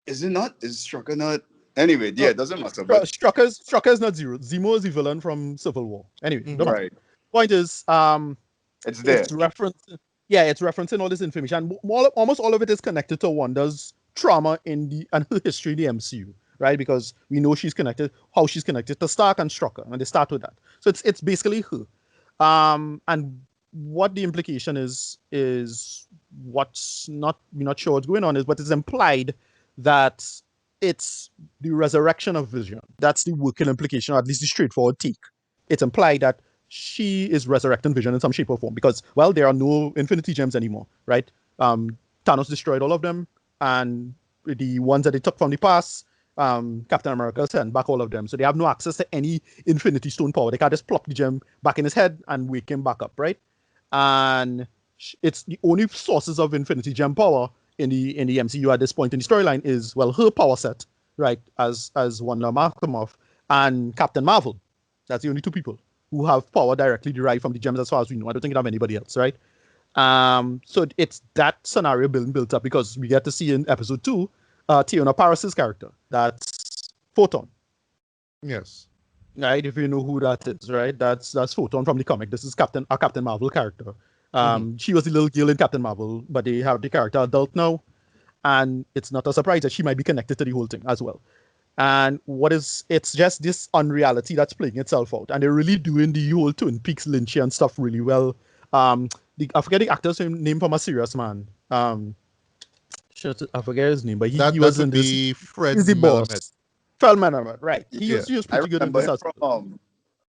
Is it not? Is Strucker not? Anyway, No, yeah, it doesn't matter. But Strucker's not Zero. Zemo is the villain from Civil War. Anyway, Mhm. no matter. right, Point is, it's there. it's referencing all this information. Almost all of it is connected to Wanda's trauma and her history in the MCU, right? Because we know how she's connected to Stark and Strucker, and they start with that. So it's basically her. And what the implication is we're not sure what's going on is, but it's implied that it's the resurrection of Vision. That's the working implication, or at least the straightforward take. It's implied that she is resurrecting Vision in some shape or form because, well, there are no Infinity Gems anymore, right? Thanos destroyed all of them, and the ones that they took from the past, Captain America sent back all of them. So they have no access to any Infinity Stone power. They can't just plop the gem back in his head and wake him back up, right? And it's the only sources of Infinity Gem power in the MCU at this point in the storyline is, well, her power set, right, as Wanda Maximoff and Captain Marvel. That's the only two people who have power directly derived from the gems as far as we know. I don't think you have anybody else, right? So it's that scenario built up because we get to see in episode 2 Tiona Paris's character. That's Photon. Yes. Right, if you know who that is, right? That's Photon from the comic. This is Captain Marvel character. She was the little girl in Captain Marvel, but they have the character adult now, and it's not a surprise that she might be connected to the whole thing as well. And it's just this unreality that's playing itself out, and they're really doing the whole Twin Peaks Lynchian stuff really well. I forget the actor's name from A Serious Man. I forget his name, but he was in this. Fred He's the boss. Melamed. Fred Melamed, right? He was I pretty good in remember this. him from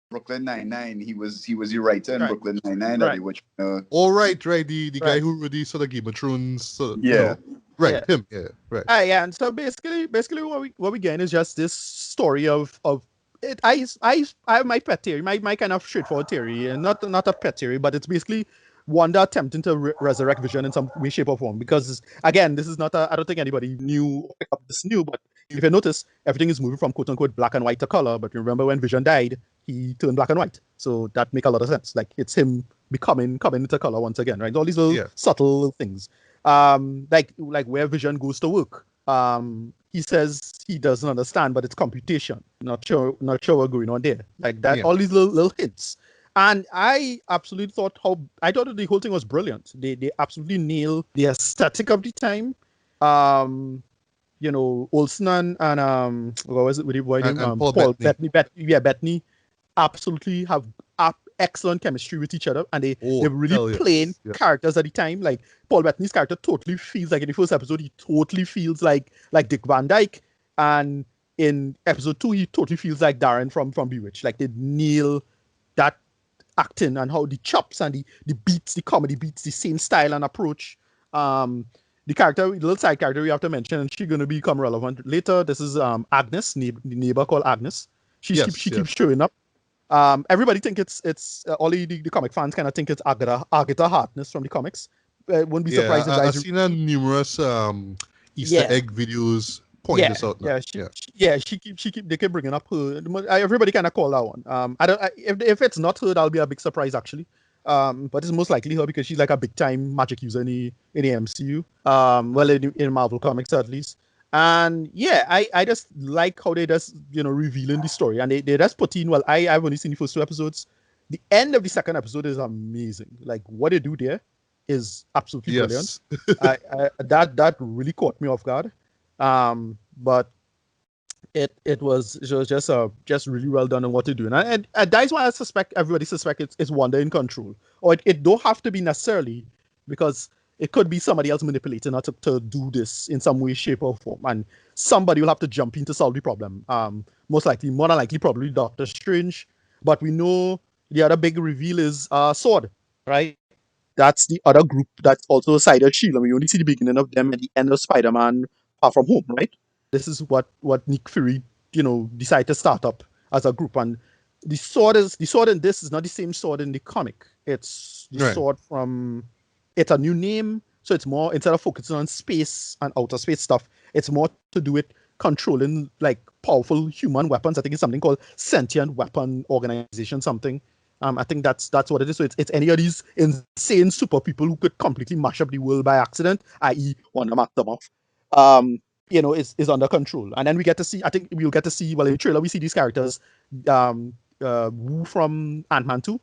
Brooklyn Nine-Nine. He was the writer in Right. Brooklyn Nine-Nine. Right. Which All right, the guy Right. who really sort of Game of Thrones. yeah. Right, him. Yeah, right. Yeah, and so basically what we get is just this story of it. I have my pet theory, my kind of straightforward theory, and not a pet theory, but it's basically Wanda attempting to resurrect Vision in some way, shape, or form. Because again, this is not I don't think anybody knew this new, but if you notice, everything is moving from quote unquote black and white to color. But remember when Vision died, he turned black and white, so that make a lot of sense. Like it's him coming into color once again, right? All these little subtle things. Like where Vision goes to work. He says he doesn't understand, but it's computation. Not sure what's going on there. Like that, all these little hints. And I absolutely thought that the whole thing was brilliant. They absolutely nailed the aesthetic of the time. Olsen and what was it with the boy name? Paul Bettany. Bettany absolutely have excellent chemistry with each other, and they're really playing characters at the time. Like Paul Bettany's character totally feels like in the first episode he totally feels like Dick Van Dyke, and in episode 2 he totally feels like Darren from Bewitched. Like they nail that acting and how the chops and the beats, the comedy beats, the same style and approach. The little side character we have to mention, and she's going to become relevant later. This is Agnes, the neighbor called Agnes. She keeps showing up. Everybody think it's all the comic fans kind of think it's Agatha Harkness from the comics. Wouldn't be surprised if I've seen numerous Easter egg videos point this out. She keep they keep bringing up her. Everybody kind of call that one. If it's not her, that'll be a big surprise actually. But it's most likely her because she's like a big time magic user in the MCU. Well, in Marvel comics at least. And I just like how they just revealing the story, and they just put in. Well, I've only seen the first 2 episodes. The end of the second episode is amazing. Like what they do there, is absolutely brilliant. Yes. That really caught me off guard. But it was just really well done on what they're doing, and that is why I suspect everybody suspect it's Wanda in control, or it don't have to be necessarily, because it could be somebody else manipulating her to do this in some way, shape, or form, and somebody will have to jump in to solve the problem. More than likely, probably Doctor Strange, but we know the other big reveal is Sword, right? That's the other group that's also a side of Shield, and we only see the beginning of them at the end of Spider-Man Far From Home, right? This is what Nick Fury, decided to start up as a group. And the sword in this is not the same sword in the comic. It's the Right. sword from it's a new name, so it's more, instead of focusing on space and outer space stuff, it's more to do with controlling like powerful human weapons. I think it's something called Sentient Weapon Organization, something. I think that's what it is. So it's any of these insane super people who could completely mash up the world by accident, i.e., Wanda Maximoff. Is under control. And then we get to see, I think we'll get to see, well, in the trailer, we see these characters. Wu from Ant-Man 2.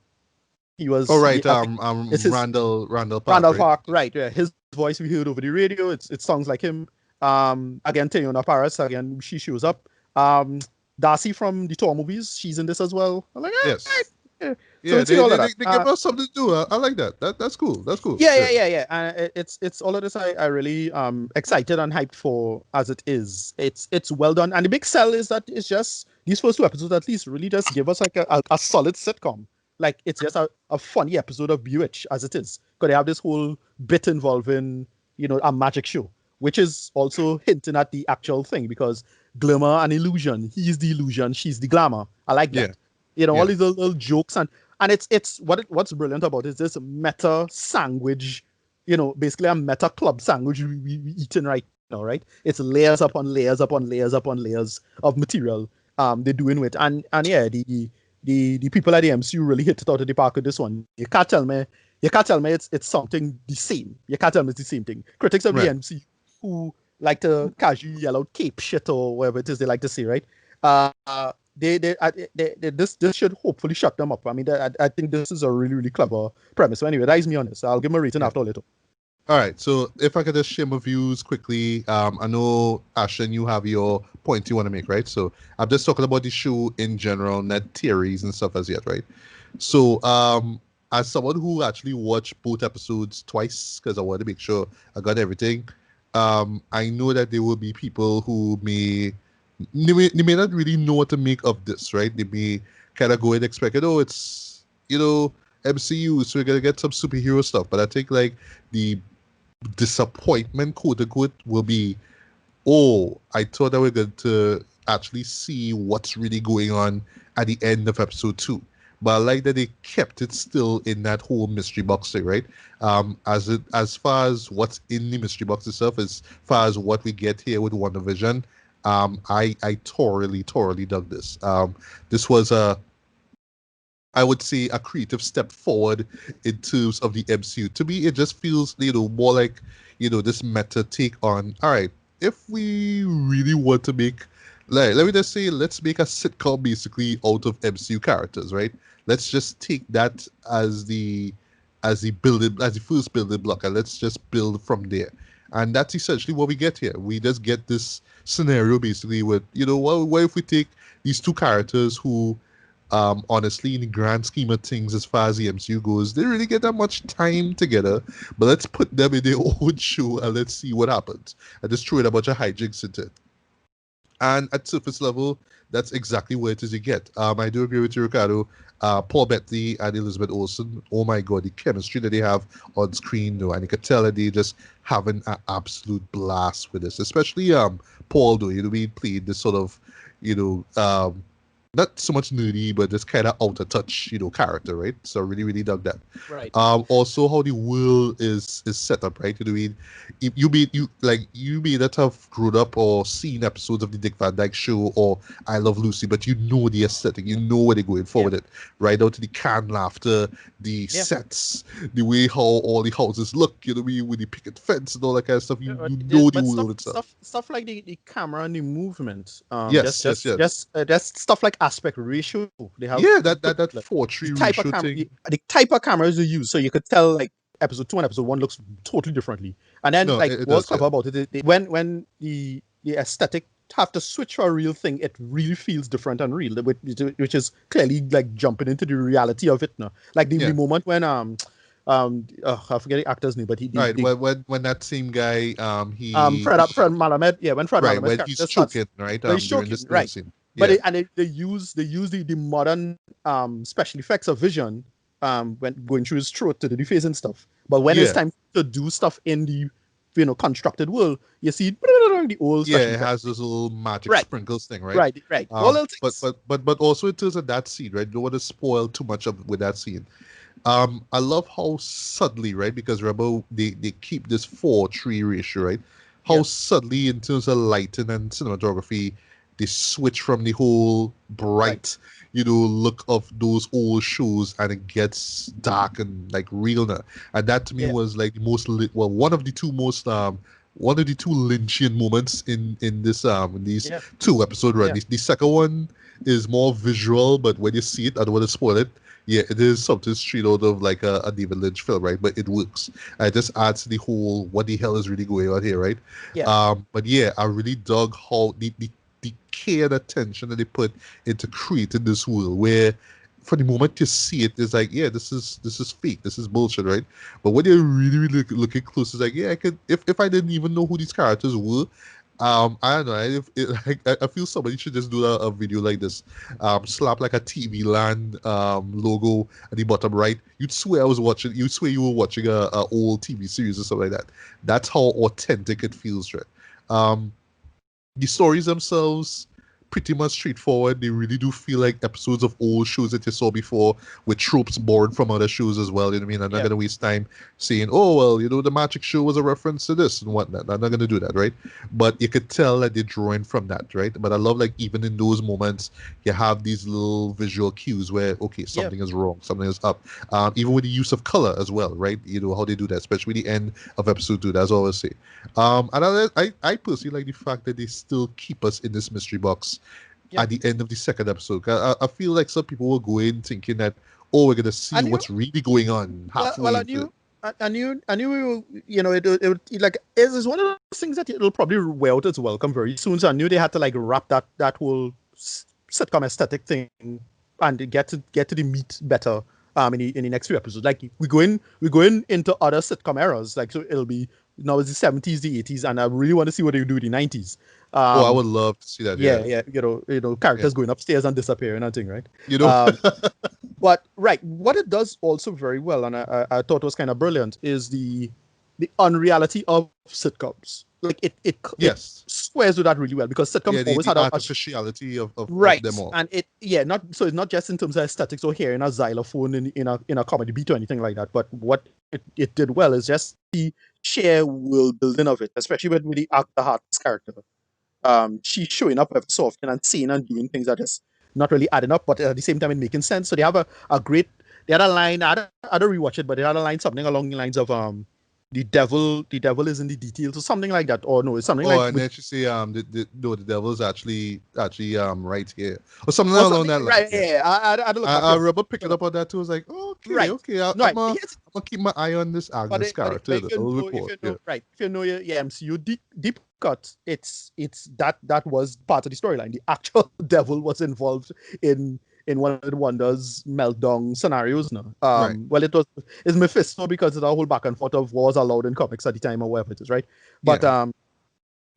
All right. I think it's his Randall Park, Randall right? Park, right? Yeah, his voice we heard over the radio. It sounds like him. Again, Teyona Paris, again, she shows up. Darcy from the Thor movies, she's in this as well. I'm like, Yes. yeah. So Yeah, it's all of that. they give us something to do. I like that. That's cool. That's cool. Yeah. And it's all of this. I really excited and hyped for as it is. It's well done, and the big sell is that it's just these first two episodes at least really just give us like a solid sitcom. Like it's just a funny episode of Bewitch as it is, because they have this whole bit involving a magic show, which is also hinting at the actual thing, because glamour and illusion. He's the illusion, she's the glamour. I like that. All these little jokes, and it's what's brilliant about it is this meta sandwich, basically a meta club sandwich we eating right now, right? It's layers upon layers upon layers upon layers of material they're doing with, and yeah, the people at the MCU really hit it out of the park with this one. You can't tell me it's something the same. You can't tell me it's the same thing. Critics of the Right. MCU who like to casually yell out cape shit or whatever it is they like to say, right? This should hopefully shut them up. I mean, I think this is a really, really clever premise. So anyway, that is me on this. I'll give him a rating after a little. All right. So if I could just share my views quickly, I know Ashton, you have your point you want to make, right? So I'm just talking about the show in general, not theories and stuff as yet, right? So as someone who actually watched both episodes twice, because I wanted to make sure I got everything, I know that there will be people who they may not really know what to make of this, right? They may kind of go and expect it, it's MCU, so we're gonna get some superhero stuff. But I think like the disappointment, quote unquote, will be, I thought that we're going to actually see what's really going on at the end of episode 2. But I like that they kept it still in that whole mystery box thing, right? As far as what's in the mystery box itself, as far as what we get here with WandaVision, I thoroughly dug this. This was I would say a creative step forward in terms of the MCU. To me, it just feels, more like, this meta take on, all right, if we really want to make, like, let me just say, let's make a sitcom basically out of MCU characters, right? Let's just take that as the first building block, and let's just build from there. And that's essentially what we get here. We just get this scenario basically with, what if we take these two characters who, honestly, in the grand scheme of things, as far as the MCU goes, they didn't really get that much time together. But let's put them in their own show and let's see what happens. And just throw in a bunch of hijinks into it. And at surface level, that's exactly what it is you get. I do agree with you, Ricardo. Paul Bettany and Elizabeth Olsen, oh my god, the chemistry that they have on screen, and you could tell that they just having an absolute blast with this. Especially Paul, though, he played this sort of, not so much nerdy, but just kind of out of touch, character, right? So I really dug that. Right. Also how the world is set up, right? You may not have grown up or seen episodes of the Dick Van Dyke Show or I Love Lucy, but you know the aesthetic, you know where they're going for with it, right? Down to the canned laughter, the sets, the way how all the houses look, with the picket fence and all that kind of stuff. You know the world itself. Stuff like the camera and the movement. Yes. Just stuff like aspect ratio. They have that 4:3 ratio thing. the type of cameras you use, so you could tell like episode 2 and episode 1 looks totally differently. And then No, like it what's does, yeah. clever about it, when the aesthetic have to switch for a real thing, it really feels different and real, which is clearly like jumping into the reality of it now. Like the Yeah. moment when I forget the actor's name, but Right, when that same guy Fred Malamed, yeah, when Fred right, Malamed's when he's character starts, choking, right, when he's during choking, this right. scene. But Yeah. they use the modern special effects of Vision when going through his throat to do the face and stuff. But when it's Yeah. time to do stuff in the constructed world, you see the old Yeah, special it effects. has this little magic Right. sprinkles thing, right? Right. All little But things. but also in terms of that scene, right? Don't want to spoil too much of with that scene. I love how subtly, right? Because remember they keep this 4:3 ratio, right? How Yeah. subtly in terms of lighting and cinematography, they switch from the whole bright, look of those old shows, and it gets dark and like realer. And that to me Yeah. was like the most one of the two most one of the two Lynchian moments in this in these Yeah. 2 episode run. Yeah. The second one is more visual, but when you see it, I don't want to spoil it. Yeah, it is something straight out of like a David Lynch film, right? But it works. It just adds to the whole what the hell is really going on here, right? Yeah. But yeah, I really dug how the care and attention that they put into creating this world where for the moment you see it, it's like, yeah, this is fake, this is bullshit, right? But when you're really looking close, it's like, yeah, I could if I didn't even know who these characters were, I don't know. I feel somebody should just do a video like this. Slap like a TV Land logo at the bottom right. You'd swear I was watching. You'd swear you were watching a old TV series or something like that. That's how authentic it feels, right? The stories themselves pretty much straightforward. They really do feel like episodes of old shows that you saw before with tropes borrowed from other shows as well. You know what I mean? I'm not going to waste time saying, oh, well, the Magic Show was a reference to this and whatnot. I'm not going to do that, right? But you could tell that they're drawing from that, right? But I love, like, even in those moments, you have these little visual cues where, okay, something is wrong, something is up. Even with the use of color as well, right? How they do that, especially the end of episode 2, that's all I always say. And I personally like the fact that they still keep us in this mystery box at the end of the second episode. I feel like some people will go in thinking that, oh, we're gonna see what's really going on halfway. Well, I knew it like it's one of those things that it'll probably wear out its welcome very soon. So I knew they had to like wrap that whole sitcom aesthetic thing and get to the meat better in the next few episodes. Like we go in into other sitcom eras. Like so it'll be now it's the 70s, the 80s, and I really want to see what they do in the 90s. I would love to see that. Yeah. Characters going upstairs and disappearing and thing, right? But what it does also very well, and I thought was kind of brilliant, is the unreality of sitcoms. Like it squares with that really well because sitcoms always had the artificiality of them all. And it's not just in terms of aesthetics or hearing a xylophone in a comedy beat or anything like that, but what it did well is just the sheer world building of it, especially with the actor Hart's character. She's showing up every so often and saying and doing things that is not really adding up, but at the same time it making sense. So they have a great. They had a line. I don't rewatch it, but they had a line something along the lines of the devil is in the details or something like that. Or no, it's something like. And then she say the devil is actually right here or something along that line. Right? Yeah. I remember picking up on that too. I was like, okay. I'm gonna keep my eye on this Agnes character. If you know your MCU deep cut, it's that was part of the storyline. The actual devil was involved in one of the Wanda's meltdown scenarios now. Well, it's Mephisto because it's a whole back and forth of what was allowed in comics at the time or whatever it is, right? But so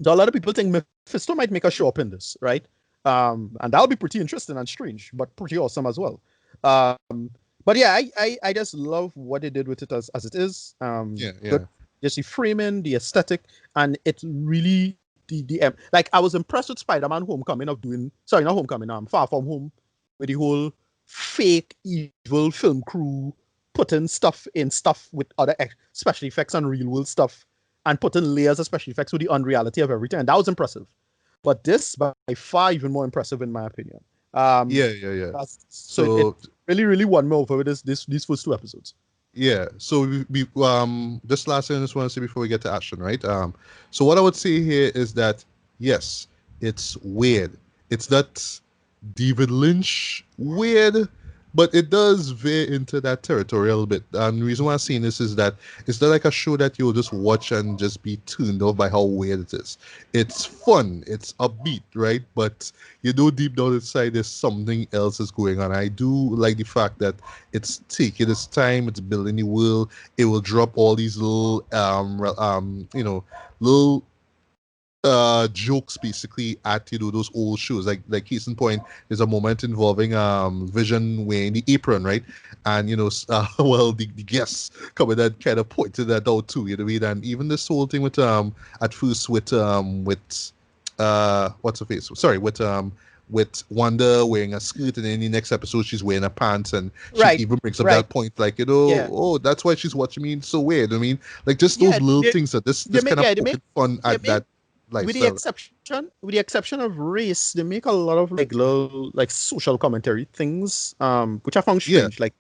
a lot of people think Mephisto might make a show up in this, right? And that'll be pretty interesting and strange, but pretty awesome as well. But yeah, I just love what they did with it as it is. Just the framing, the aesthetic, and it's really the like I was impressed with Spider-Man Homecoming Far From Home, with the whole fake evil film crew putting stuff with other special effects and real world stuff and putting layers of special effects with the unreality of everything. And that was impressive. But this by far even more impressive in my opinion. So it really, really won me over with these first 2 episodes. Yeah. So we just last thing I just want to say before we get to Ashton, right? So what I would say here is that yes, it's weird. It's not David Lynch weird, But it does veer into that territory a little bit. And the reason why I'm saying this is that it's not like a show that you'll just watch and just be turned off by how weird it is. It's fun, it's upbeat, right? But you know deep down inside there's something else is going on. I do like the fact that it's taking its time, it's building the world. It will drop all these little little jokes basically at those old shows, like case in point, there's a moment involving Vision wearing the apron, right? And well, the guests coming and kind of pointed that out too, you know what I mean? And even this whole thing with at first with what's her face, sorry, with Wanda wearing a skirt, and then in the next episode she's wearing a pants, and she Right, even brings up right. that point, like, Yeah. oh, that's why she's watching me so weird. I mean, like just Yeah, those little they- things that this they make- kind of yeah, they poking make- fun they at that with the lifestyle. exception of race, they make a lot of like little like social commentary things, which I found Yeah. strange.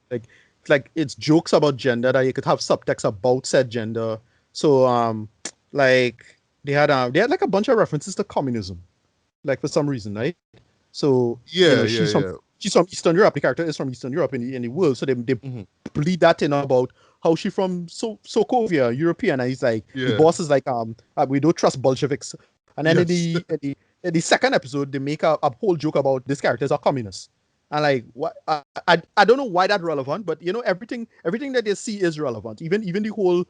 Like it's jokes about gender that you could have subtext about said gender. So like they had like a bunch of references to communism, like for some reason, right? So Yeah, she's yeah. from Eastern Europe. The character is from Eastern Europe in the world. So they Mhm. bleed that in about how she from Sokovia, European, and he's like the Yeah. boss is like we don't trust Bolsheviks. And then Yes. in the second episode they make a whole joke about this character is a communist. And like what I don't know why that's relevant, but everything that they see is relevant. Even the whole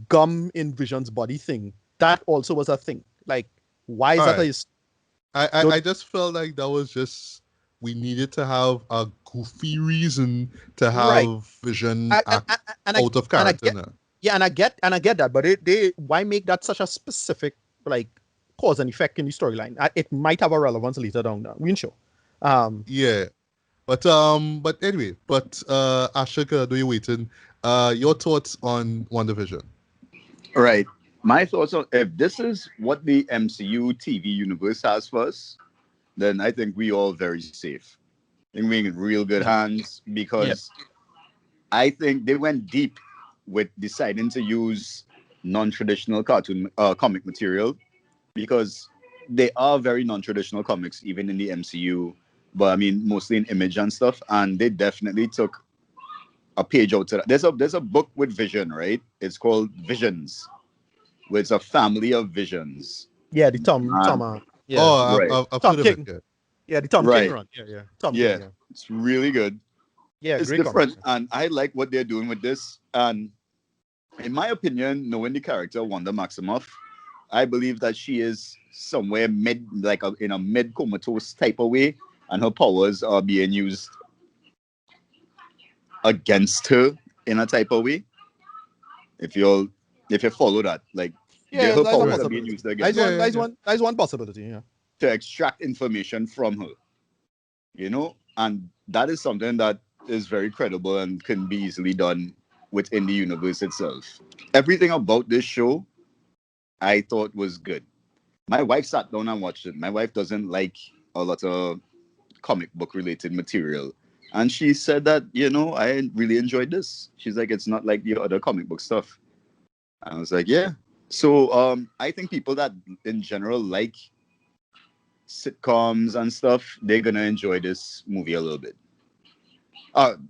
gum in Vision's body thing, that also was a thing. Like why is that Alright. I Don't- just felt like that was just we needed to have a goofy reason to Right. have Vision I- act and I- out of and I character get- now. Yeah, and I get that, but they why make that such a specific like cause and effect in the storyline? It might have a relevance later down the we ain't sure. Yeah. But anyway, Ashika, do you waiting? Your thoughts on WandaVision? Right. My thoughts on if this is what the MCU TV universe has for us, then I think we all very safe. I think we're in real good hands because I think they went deep with deciding to use non-traditional cartoon comic material because they are very non-traditional comics even in the MCU, but I mean mostly in image and stuff, and they definitely took a page out to that. There's a book with Vision, right? It's called Visions, where it's a family of visions. Yeah, the Tom yeah. Oh, Right. I've Tom heard of it. King. Yeah. Yeah, the Tom Right. King run. Yeah. Tom Yeah, King, yeah. it's really good. Yeah, It's great different, comic. and I like what they're doing with this. And in my opinion, knowing the character Wanda Maximoff, I believe that she is somewhere mid, like in a mid comatose type of way, and her powers are being used against her in a type of way. If you follow that, like Yeah, her that's one powers are being possibility. used against Yeah, yeah, That's one possibility, yeah. to extract information from her, and that is something that is very credible and can be easily done within the universe itself. Everything about this show I thought was good. My wife sat down and watched it. My wife doesn't like a lot of comic book related material, and she said that I really enjoyed this. She's like, it's not like the other comic book stuff. I was like, yeah. So I think people that in general like sitcoms and stuff, they're gonna enjoy this movie a little bit.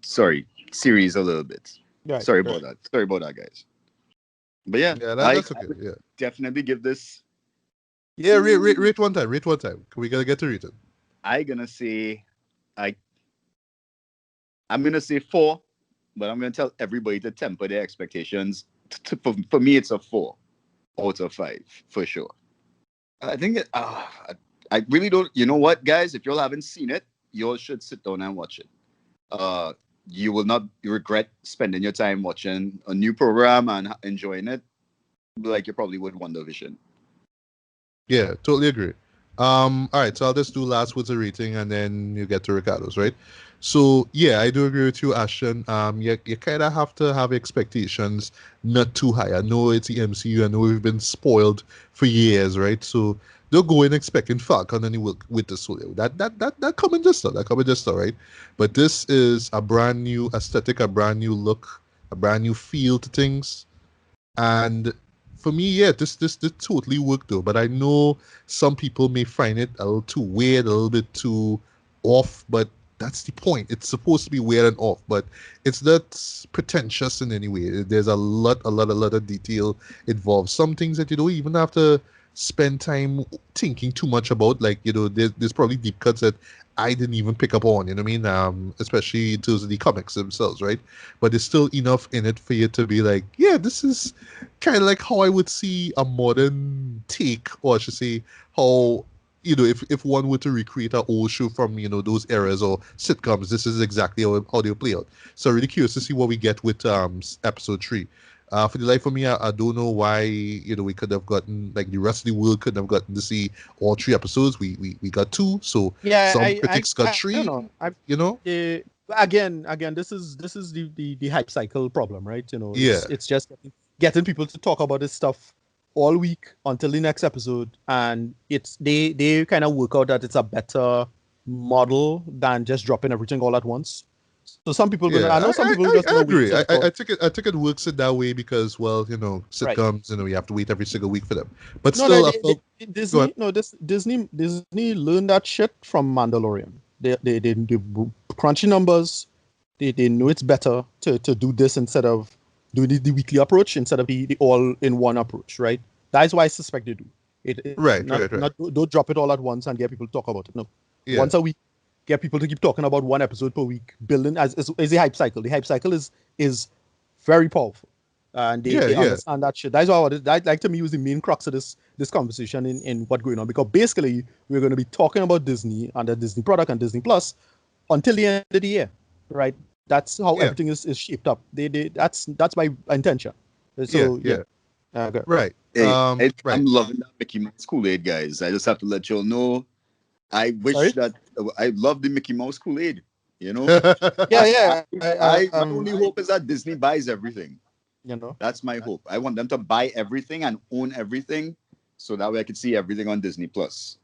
Sorry, series a little bit. Right, Sorry right. about that. Sorry about that, guys. But yeah, Yeah, I that's okay. would Yeah. definitely give this. Yeah, rate one time. Rate one time. We gotta get to rate it. I gonna say, I'm gonna say 4, but I'm gonna tell everybody to temper their expectations. For me, it's a 4 out of 5 for sure. I think I really don't. You know what, guys? If y'all haven't seen it, y'all should sit down and watch it. You will not regret spending your time watching a new program and enjoying it, like you probably would WandaVision. Yeah, totally agree. All right, so I'll just do last words of rating and then you get to Ricardo's, right? So yeah, I do agree with you, Ashton. You kind of have to have expectations not too high. I know it's the MCU. I know we've been spoiled for years, right? So don't go in expecting Falcon and with the Soldier. That coming just now. That coming just now, right? But this is a brand new aesthetic, a brand new look, a brand new feel to things. And for me, yeah, this totally worked though. But I know some people may find it a little too weird, a little bit too off. But That's the point. It's supposed to be weird and off, but it's not pretentious in any way. There's a lot of detail involved. Some things that you don't even have to spend time thinking too much about. Like, there's probably deep cuts that I didn't even pick up on, you know what I mean? Especially in terms of the comics themselves, right? But there's still enough in it for you to be like, yeah, this is kind of like how I would see a modern take, or I should say, how if one were to recreate an old show from, those eras or sitcoms, this is exactly how they'll play out. So really curious to see what we get with episode 3. For the life of me, I don't know why, we could have gotten, like, the rest of the world couldn't have gotten to see all 3 episodes. We got 2, so Yeah, some critics got 3, I don't know. Again, this is the hype cycle problem, right? It's just getting people to talk about this stuff all week until the next episode, and they kind of work out that it's a better model than just dropping everything all at once. So some people I know some people just I agree. wait I think it works in that way because, well, sitcoms, you have to wait every single week for them. But still, Disney learned that shit from Mandalorian. They crunchy numbers. They know it's better to do this instead of doing the weekly approach instead of the all-in-one approach, right? That's why I suspect they do. Right. Don't drop it all at once and get people to talk about it. No, Yeah. once a week, get people to keep talking about one episode per week, building as a hype cycle. The hype cycle is very powerful, and they understand that shit. That's why that, like, to me, was the main crux of this conversation in what's going on, because basically we're going to be talking about Disney and the Disney product and Disney Plus until the end of the year, right? That's how everything is shaped up. That's my intention. So okay. Right. Hey, Right. I'm loving that Mickey Mouse Kool-Aid, guys. I just have to let y'all know. I wish that I love the Mickey Mouse Kool-Aid. My only hope is that Disney buys everything. That's my hope. I want them to buy everything and own everything, so that way I can see everything on Disney Plus.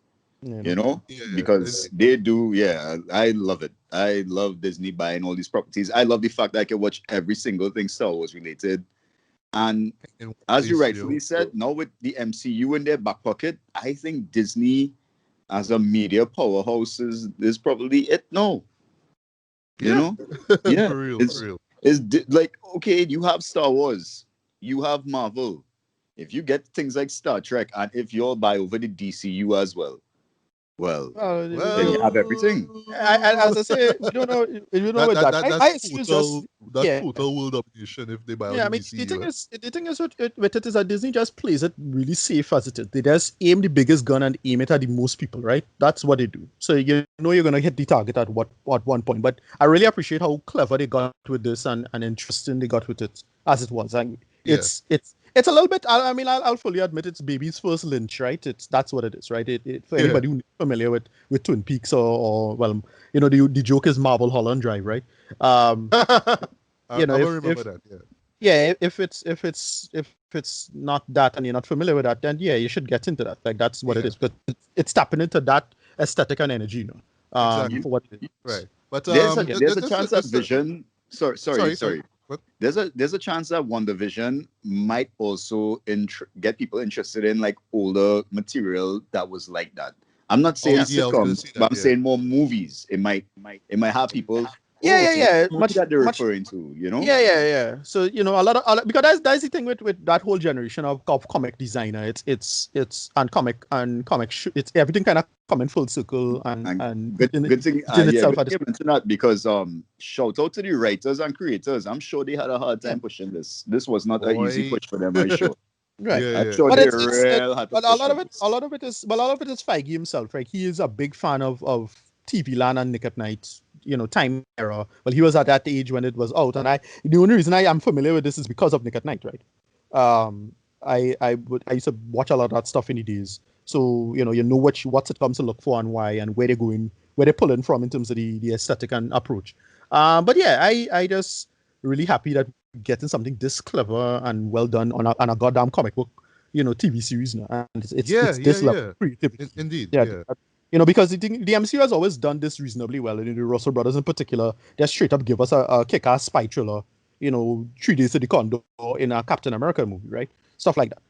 Because they do. Yeah, I love it. I love Disney buying all these properties. I love the fact that I can watch every single thing Star Wars related. And as you rightfully said, now with the MCU in their back pocket, I think Disney as a media powerhouse is probably it now. Yeah. For real. Like, okay, you have Star Wars, you have Marvel. If you get things like Star Trek, and if you all buy over the DCU as well, then you have everything. As I say, you don't know with that. That's total world domination if they buy. Yeah, I mean, the thing is with it is that Disney just plays it really safe as it is. They just aim the biggest gun and aim it at the most people, right? That's what they do. So you're gonna hit the target at one point. But I really appreciate how clever they got with this and interesting they got with it as it was. And it's a little bit. I mean, I'll fully admit it's baby's first Lynch, right? That's what it is, right? For anybody who's familiar with Twin Peaks or the joke is Marvel Holland Drive, right? I remember that. Yeah. If it's not that and you're not familiar with that, then you should get into that. Like, that's what it is. But it's tapping into that aesthetic and energy, Exactly. For what it is. Right. But there's a chance that Vision. Sorry. What? There's a chance that WandaVision might also get people interested in, like, older material that was like that. I'm not saying sitcoms, but I'm saying more movies. It might have people. Much that they're referring to, Yeah. So a lot of because that's the thing with that whole generation of comic designer. It's comic. It's everything kind of coming full circle and good thing. Itself good thing you mentioned that, because shout out to the writers and creators. I'm sure they had a hard time pushing this. This was not an easy push for them, I'm sure. Right. I'm sure but a lot of it is Feige himself, right? He is a big fan of TV Land and Nick at Night, time era. Well, he was at that age when it was out, and the only reason I am familiar with this is because of Nick at Night, right? I used to watch a lot of that stuff in the days, so what sitcoms to look for and why and where they're pulling from in terms of the aesthetic and approach. But I just really happy that we're getting something this clever and well done on a goddamn comic book, TV series now, and it's this level of creativity. Indeed. Because the MCU has always done this reasonably well. The Russell brothers in particular, they straight up give us a kick-ass spy thriller, 3 Days to the Condor in a Captain America movie, right? Stuff like that.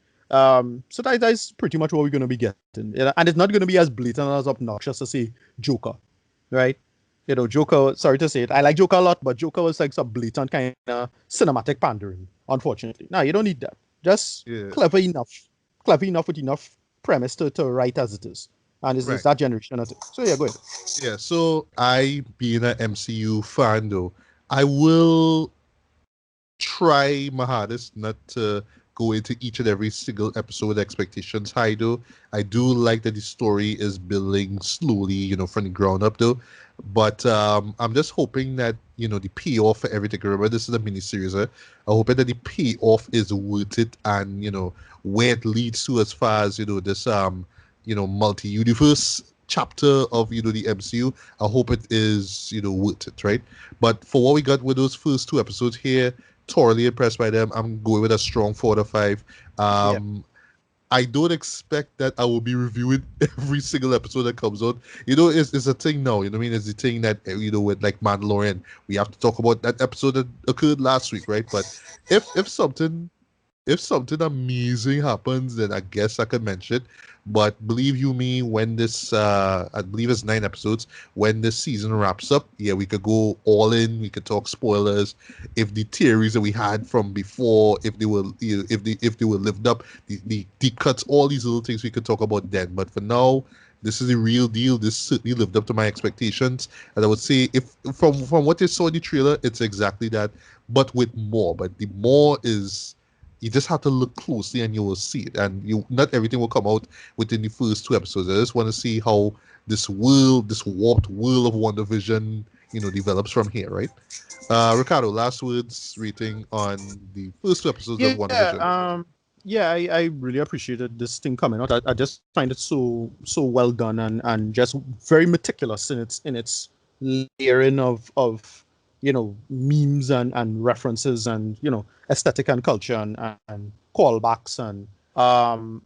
So that's pretty much what we're going to be getting. And it's not going to be as blatant and as obnoxious as, say, Joker, right? Joker, sorry to say it, I like Joker a lot, but Joker was like some blatant kind of cinematic pandering, unfortunately. Now, you don't need that. Just Yeah. clever enough with enough premise to write as it is. And it's Right. that generation of thing. So, yeah, go ahead. Yeah, so I, being an MCU fan, though, I will try my hardest not to go into each and every single episode with expectations high, though. I do like that the story is building slowly, from the ground up, though. But I'm just hoping that, the payoff for everything. Remember, this is a miniseries. I'm hoping that the payoff is worth it and, where it leads to as far as, this, multi-universe chapter of the MCU. I hope it is worth it, right? But for what we got with those first two episodes here, thoroughly impressed by them. I'm going with a strong 4 to 5. I don't expect that I will be reviewing every single episode that comes out. It's a thing now. What I mean? It's the thing that with like Mandalorian, we have to talk about that episode that occurred last week, right? But if something amazing happens, then I guess I could mention it. But believe you me, when this, I believe it's 9 episodes, when this season wraps up, yeah, we could go all in. We could talk spoilers. If the theories that we had from before, if they were lived up, the deep cuts, all these little things we could talk about then. But for now, this is the real deal. This certainly lived up to my expectations. And I would say, if from what I saw in the trailer, it's exactly that, but with more. But the more is, you just have to look closely and you will see it. And not everything will come out within the first 2 episodes. I just want to see how this warped world of WandaVision, develops from here, right? Ricardo, last words rating on the first 2 episodes of WandaVision. I really appreciated this thing coming out. I just find it so well done and just very meticulous in its layering of memes and references and aesthetic and culture and callbacks and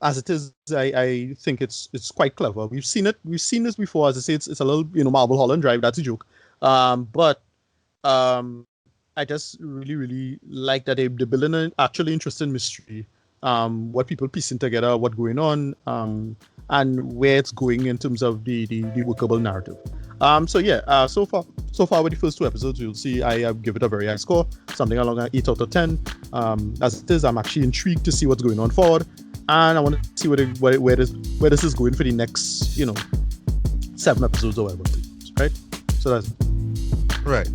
as it is, I think it's quite clever. We've seen this before. As I say, it's a little Marble Holland Drive. That's a joke. But I just really like that they're building an actually interesting mystery. What people piecing together, what's going on, and where it's going in terms of the workable narrative. So far with the first 2 episodes, you'll see I give it a very high score, something along an 8 out of 10. As it is, I'm actually intrigued to see what's going on forward, and I want to see where this is going for the next 7 episodes or whatever, right? So that's right.